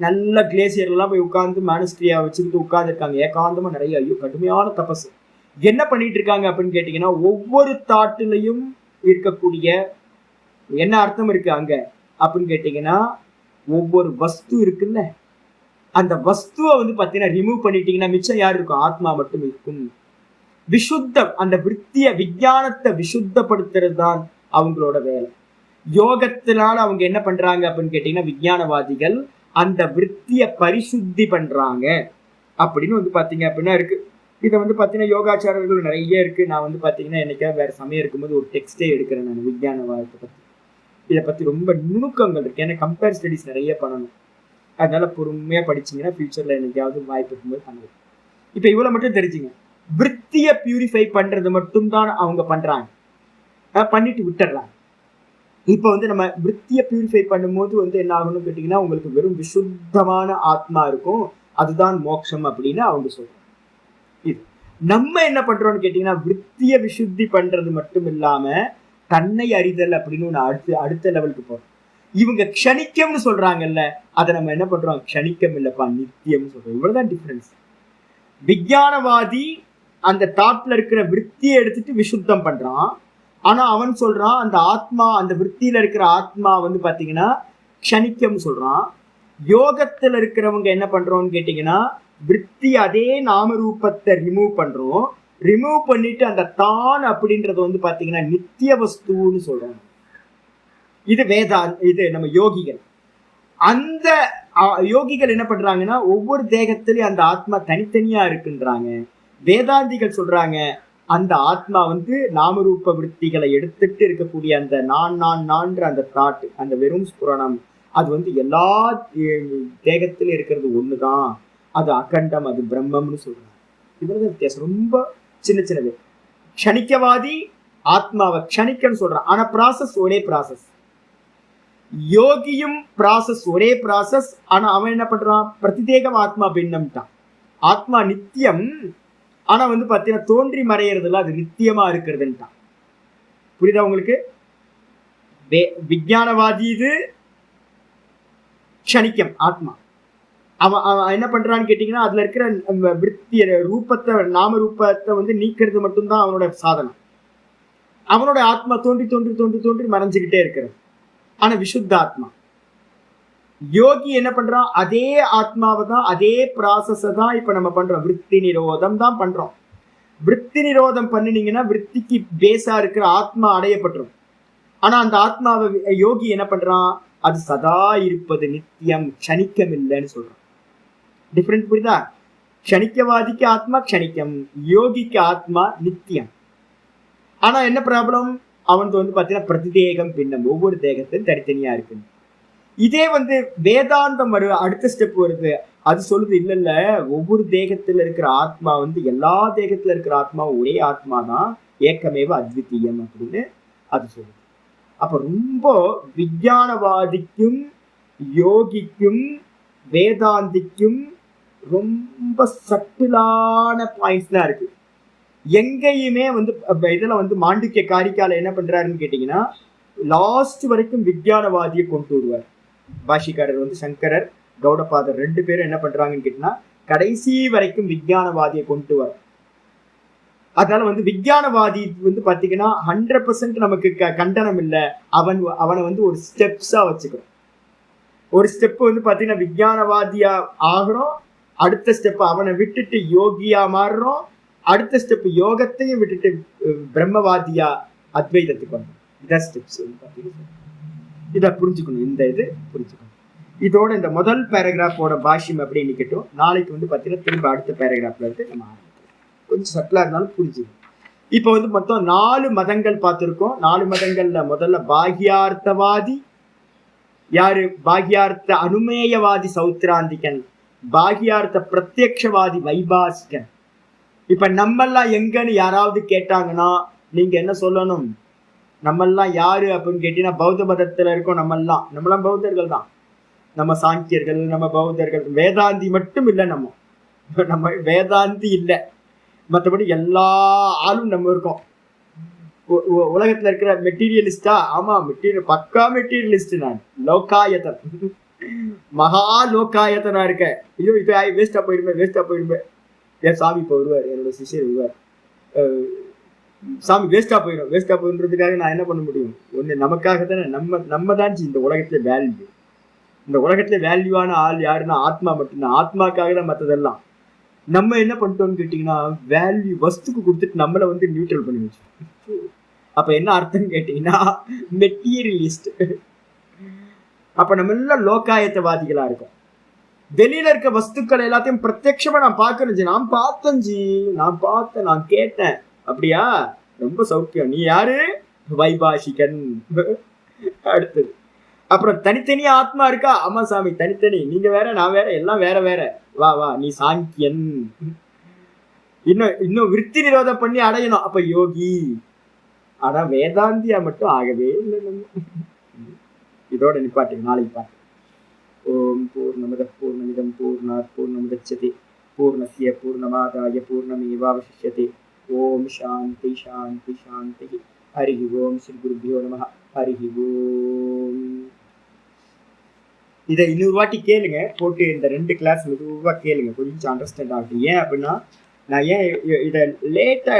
நல்ல கிளேசியர்லாம் போய் உட்கார்ந்து மானஸ்ட்ரியா வச்சுக்கிட்டு உட்கார்ந்து இருக்காங்க. ஏகாந்தமா நிறைய கடுமையான தபசு. என்ன பண்ணிட்டு இருக்காங்க அப்படின்னு கேட்டீங்கன்னா, ஒவ்வொரு தாட்டுலையும் இருக்கக்கூடிய என்ன அர்த்தம் இருக்கு அங்க அப்படின்னு கேட்டீங்கன்னா, ஒவ்வொரு வஸ்து இருக்குல்ல, அந்த வஸ்துவை வந்து பாத்தீங்கன்னா ரிமூவ் பண்ணிட்டீங்கன்னா மிச்சம் யார் இருக்கும்? ஆத்மா மட்டும் இருக்கும். விசுத்தம், அந்த விற்த்திய விஞ்ஞானத்தை விசுத்தப்படுத்துறது தான் அவங்களோட வேலை. யோகத்தினால அவங்க என்ன பண்றாங்க அப்படின்னு கேட்டீங்கன்னா, விஞ்ஞானவாதிகள் அந்த விற்த்திய பரிசுத்தி பண்றாங்க அப்படின்னு வந்து பாத்தீங்க அப்படின்னா இருக்கு. இதை வந்து பாத்தீங்கன்னா யோகாச்சாரர்கள் நிறைய இருக்கு. நான் வந்து பாத்தீங்கன்னா என்னைக்காவது வேற சமயம் இருக்கும்போது ஒரு டெக்ஸ்டே எடுக்கிறேன் நான் விஞ்ஞானவாதத்தை பத்தி. இதை பத்தி ரொம்ப நுணுக்கங்கள் இருக்கு. ஏன்னா கம்பேர் ஸ்டடிஸ் நிறைய பண்ணணும். அதனால பொறுமையா படிச்சீங்கன்னா ஃபியூச்சர்ல என்னைக்காவது வாய்ப்பு இருக்கும்போது பண்ணுவோம். இப்ப இவ்வளவு மட்டும் தெரிஞ்சுங்க. விற்த்திய பியூரிஃபை பண்றது மட்டும் தான் அவங்க பண்றாங்க, பண்ணிட்டு விட்டுறாங்க. இப்ப வந்து நம்ம விற்த்திய பியூரிஃபை பண்ணும்போது வந்து என்ன ஆகணும்னு கேட்டீங்கன்னா, உங்களுக்கு வெறும் விசுத்தமான ஆத்மா இருக்கும், அதுதான் மோட்சம் அப்படின்னு அவங்க சொல்றாங்க. இது நம்ம என்ன பண்றோம்னு கேட்டீங்கன்னா, விற்த்திய விசுத்தி பண்றது மட்டும் இல்லாம தன்னை அறிதல் அப்படின்னு ஒண்ணு அடுத்த லெவலுக்கு போறோம். இவங்க க்ஷணிக்கம்னு சொல்றாங்கல்ல, அதை நம்ம என்ன பண்றோம்? க்ஷணிக்கம் இல்லப்பா, நித்தியம் சொல்றோம். இவ்வளவுதான் டிஃபரன்ஸ். விஞ்ஞானவாதி அந்த தாட்ல இருக்கிற விற்த்தியை எடுத்துட்டு விசுத்தம் பண்றான். ஆனா அவன் சொல்றான் அந்த ஆத்மா, அந்த விற்த்தியில இருக்கிற ஆத்மா வந்து பாத்தீங்கன்னா க்ஷணிக்கம் சொல்றான். யோகத்துல இருக்கிறவங்க என்ன பண்றோம்னு கேட்டீங்கன்னா, விற்பி அதே நாமரூபத்தை ரிமூவ் பண்றோம். ரிமூவ் பண்ணிட்டு அந்த தான் அப்படின்றது வந்து பாத்தீங்கன்னா நித்திய வஸ்துன்னு சொல்றாங்க. இது இது நம்ம யோகிகள். அந்த யோகிகள் என்ன பண்றாங்கன்னா, ஒவ்வொரு தேகத்திலயும் அந்த ஆத்மா தனித்தனியா இருக்குன்றாங்க. வேதாந்திகள் சொல்றாங்க அந்த ஆத்மா வந்து நாமரூப விற்த்திகளை எடுத்துட்டு இருக்கக்கூடிய அந்த நான்ற அந்த தாட்டு, அந்த வெறும் ஸ்புரணம், அது வந்து எல்லா தேகத்திலும் இருக்கிறது ஒண்ணுதான், அது அகண்டம், அது பிரம்மம்னு சொல்றாங்க. இவ்வளவு வித்தியாசம், ரொம்ப சின்ன சின்னது. க்ஷணிக்கவாதி ஆத்மாவை க்ஷணிக்கன்னு சொல்றான், ஆனா ப்ராசஸ் ஒரே ப்ராசஸ். யோகியும் ப்ராசஸ் ஒரே ப்ராசஸ், ஆனா அவன் என்ன பண்றான்? பிரதிதேகம் ஆத்மா பின்னம்ட்டான். ஆத்மா நித்தியம், ஆனா வந்து பாத்தீங்கன்னா தோன்றி மறையறதுல அது நித்தியமா இருக்கிறதுன்ட்டான். புரியுதா உங்களுக்கு? விஞ்ஞானவாதி இது க்ஷணிக்கம் ஆத்மா. அவன் என்ன பண்றான்னு கேட்டீங்கன்னா, அதுல இருக்கிற விற்த்திய ரூபத்தை, நாம ரூபத்தை வந்து நீக்கிறது மட்டும்தான் அவனோட சாதனம். அவனோட ஆத்மா தோன்றி தோன்றி தோன்றி தோன்றி மறைஞ்சுக்கிட்டே இருக்கிறது, ஆனா விசுத்த ஆத்மா. யோகி என்ன பண்றான்? அதே ஆத்மாவை தான், அதே ப்ராசஸ தான் இப்ப நம்ம பண்றோம். விற்பி நிரோதம் தான் பண்றோம். விற்பி நிரோதம் பண்ணினீங்கன்னா விற்பிக்கு பேஸா இருக்கிற ஆத்மா அடையப்பட்டுரும். ஆனா அந்த ஆத்மாவை யோகி என்ன பண்றான்? அது சதா இருப்பது நித்தியம், க்ஷணிக்கம் இல்லைன்னு சொல்றான். டிஃபரெண்ட் புரியுதா? க்ஷணிக்கவாதிக்கு ஆத்மா க்ஷணிக்கம், யோகிக்கு ஆத்மா நித்தியம். ஆனா என்ன ப்ராப்ளம்? அவனுக்கு வந்து பாத்தீங்கன்னா பிரதிதேகம் பின்னம், ஒவ்வொரு தேகத்திலும் தனித்தனியா இருக்கு. இதே வந்து வேதாந்தம் அடுத்த ஸ்டெப் வருது, அது சொல்லுது இல்ல இல்ல, ஒவ்வொரு தேகத்துல இருக்கிற ஆத்மா வந்து எல்லா தேகத்துல இருக்கிற ஆத்மா ஒரே ஆத்மா தான், ஏக்கமேவ அத்விதீயம் அப்படின்னு அது சொல்லுது. அப்ப ரொம்ப விஞ்ஞானவாதிக்கும் யோகிக்கும் வேதாந்திக்கும் ரொம்ப சட்டிலான பாயிண்ட்ஸ் தான் இருக்கு. எங்கேயுமே வந்து இதுல வந்து மாண்டிக்ய காரிக்கால என்ன பண்றாருன்னு கேட்டீங்கன்னா, லாஸ்ட் வரைக்கும் விஞ்ஞானவாதியை கொண்டு வருவார். பாஷிக்காரர் வந்து சங்கரர், கௌடபாதர் 2 பேரும் என்ன பண்றாங்கன்னு கேட்டீங்கன்னா கடைசி வரைக்கும் விஞ்ஞானவாதியை கொண்டு வர. அதனால வந்து விஞ்ஞானவாதி வந்து பாத்தீங்கன்னா 100% நமக்கு கண்டனம் இல்லை. அவனை வந்து ஒரு ஸ்டெப்ஸா வச்சுக்கணும். ஒரு ஸ்டெப் வந்து பாத்தீங்கன்னா விஞ்ஞானவாதியா ஆகிறோம், அடுத்த ஸ்டெப் அவனை விட்டுட்டு யோகியா மாறுறோம், அடுத்த ஸ்டெப் யோகத்தையும் விட்டுட்டு பிரம்மவாதியா அத்வைதத்துக்கு வந்தோம். இதான் ஸ்டெப்ஸ் வந்து பாத்தீங்கன்னா. இதை புரிஞ்சுக்கணும், இந்த இது புரிஞ்சுக்கணும். இதோட இந்த முதல் பேராகிராஃபோட பாஷ்யம் அப்படின்னு நிக்கட்டும். நாளைக்கு வந்து பாத்தீங்கன்னா திரும்ப அடுத்த பேராகிராஃப்ல இருந்து நம்ம கொஞ்சம் சட்டிலா இருந்தாலும் புரிஞ்சுக்கணும். இப்ப வந்து மொத்தம் 4 மதங்கள் பார்த்திருக்கோம். 4 மதங்கள்ல முதல்ல பாக்யார்த்தவாதி யாரு? பாக்யார்த்த அனுமேயவாதி சௌத்ராந்திகன், பாக்யார்த்த பிரத்யக்ஷவாதி வைபாசிகன். இப்ப நம்மெல்லாம் எங்கன்னு யாராவது கேட்டாங்கன்னா நீங்க என்ன சொல்லணும்? நம்மெல்லாம் யாரு அப்படின்னு கேட்டீங்கன்னா பௌத்த மதத்துல இருக்கோம். நம்மெல்லாம் பௌத்தர்கள் தான். நம்ம சாங்கியர்கள், நம்ம பௌத்தர்கள், வேதாந்தி மட்டும் இல்லை. நம்ம வேதாந்தி இல்லை, மற்றபடி எல்லா ஆளும் நம்ம இருக்கோம். உலகத்துல இருக்கிற மெட்டீரியலிஸ்டா? ஆமா, பக்கா மெட்டீரியலிஸ்ட். நான் லோகாயத்தன், மகா லோகாயத்தனா இருக்கேன். ஐயோ இப்ப வேஸ்டா போயிடுவேன். என் சாமி இப்ப வருவார், என்னோட சிஷியர் வருவார். சாமி வேஸ்டா போயிடுறதுக்காக நான் என்ன பண்ண முடியும்? ஒண்ணு நமக்காக தானே. நம்ம தான் இந்த உலகத்துல வேல்யூ. இந்த உலகத்துல வேல்யூவான ஆள் யாருன்னா ஆத்மா மட்டும்தான். ஆத்மாக்காக தான் மற்றதெல்லாம். நம்ம என்ன பண்ணிட்டோம்னு கேட்டீங்கன்னா வேல்யூ வஸ்துக்கு கொடுத்துட்டு நம்மளை வந்து நியூட்ரல் பண்ணி வச்சோம். அப்ப என்ன அர்த்தம் கேட்டீங்கன்னா மெட்டீரியலிஸ்ட். அப்ப நம்ம எல்லாம் லோகாயத்தவாதிகளா இருக்கோம். வெளியில இருக்க வஸ்துக்கள் எல்லாத்தையும் பிரத்யட்சமா நான் பாக்குறேன். நான் பார்த்தேன், நான் கேட்டேன். அப்படியா? ரொம்ப சௌக்கியம். நீ யாரு? வைபாஷிகன். அடுத்தது அப்புறம் தனித்தனியா ஆத்மா இருக்கா? ஆமா சாமி தனித்தனி. நீங்க வேற, நான் வேற, எல்லாம் வேற வேற. வா நீ சாங்கியன். இன்னும் விருத்தி நிரோதம் பண்ணி அடையணும், அப்ப யோகி. ஆனா வேதாந்தியா மட்டும் ஆகவே இல்லை. இதோட நிப்பாட்டுங்க, நாளைக்கு பாட்டு. ஓம் பூர்ணமத பூர்ணமிதம் பூர்ணாத் பூர்ணமுதச்யதே பூர்ணஸ்ய பூர்ணமாதாய பூர்ணமேவாவசிஷ்யதே. ஓம் சாந்தி சாந்தி சாந்தி. ஹரி ஓம் ஸ்ரீ குருபியோ நமஹ. ஹரி ஓம். இதை இன்னொரு வாட்டி கேளுங்க, போட்டு இந்த 2 கிளாஸ் மெதுவா கேளுங்க, கொஞ்சம் அண்டர்ஸ்டாண்ட் ஆகும். ஏன் அப்படின்னா நான் ஏன் இதை லைட்டா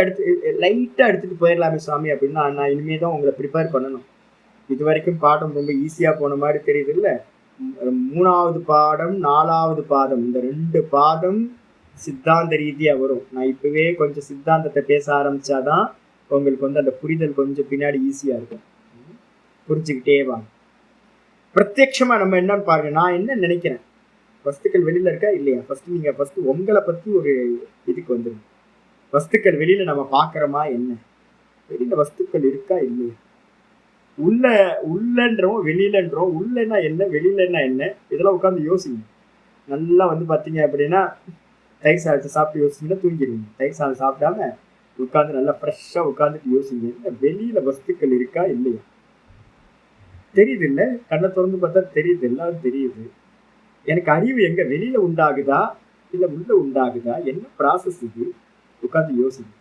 எடுத்துட்டு போயிடலாமே சாமி அப்படின்னா, நான் இனிமே தான் உங்களை ப்ரிப்பேர் பண்ணணும். இது வரைக்கும் பாடம் ரொம்ப ஈஸியா போன மாதிரி தெரியுது இல்ல? 3வது பாடம் 4வது பாதம், இந்த 2 பாதம் சித்தாந்த ரீதியா வரும். நான் இப்பவே கொஞ்சம் சித்தாந்தத்தை பேச ஆரம்பிச்சாதான் உங்களுக்கு வந்து அந்த புரிதல் கொஞ்சம் பின்னாடி ஈஸியா இருக்கும். புரிஞ்சுக்கிட்டே வாங்க. பிரத்யட்சமா நம்ம என்னன்னு பாருங்க. நான் என்ன நினைக்கிறேன், வஸ்துக்கள் வெளியில இருக்கா இல்லையா? நீங்க உங்களை பத்தி ஒரு இதுக்கு வந்துருங்க. வஸ்துக்கள் வெளியில நம்ம பாக்குறோமா? என்ன வெளியில வஸ்துக்கள் இருக்கா இல்லையா? உள்ளன்றோம், வெளியிலன்றோம். உள்ளன்னா என்ன, வெளியிலன்னா என்ன? இதெல்லாம் உட்காந்து யோசிங்க. நல்லா வந்து பாத்தீங்க அப்படின்னா தயிர் சாதத்தை சாப்பிட்டு யோசிச்சீங்கன்னா தூங்கிடுவீங்க. தயிர் சாதம் சாப்பிடாம உட்காந்து நல்லா ஃப்ரெஷ்ஷா உட்காந்துட்டு யோசிங்க, வெளியில வஸ்துக்கள் இருக்கா இல்லையா? தெரியுது இல்ல? கண்ணை திறந்து பார்த்தா தெரியுது, எல்லாம் தெரியுது. எனக்கு அறிவு எங்க வெளியில உண்டாகுதா இல்ல உள்ள உண்டாகுதா? என்ன ப்ராசஸ் இது? உட்காந்து யோசிங்க.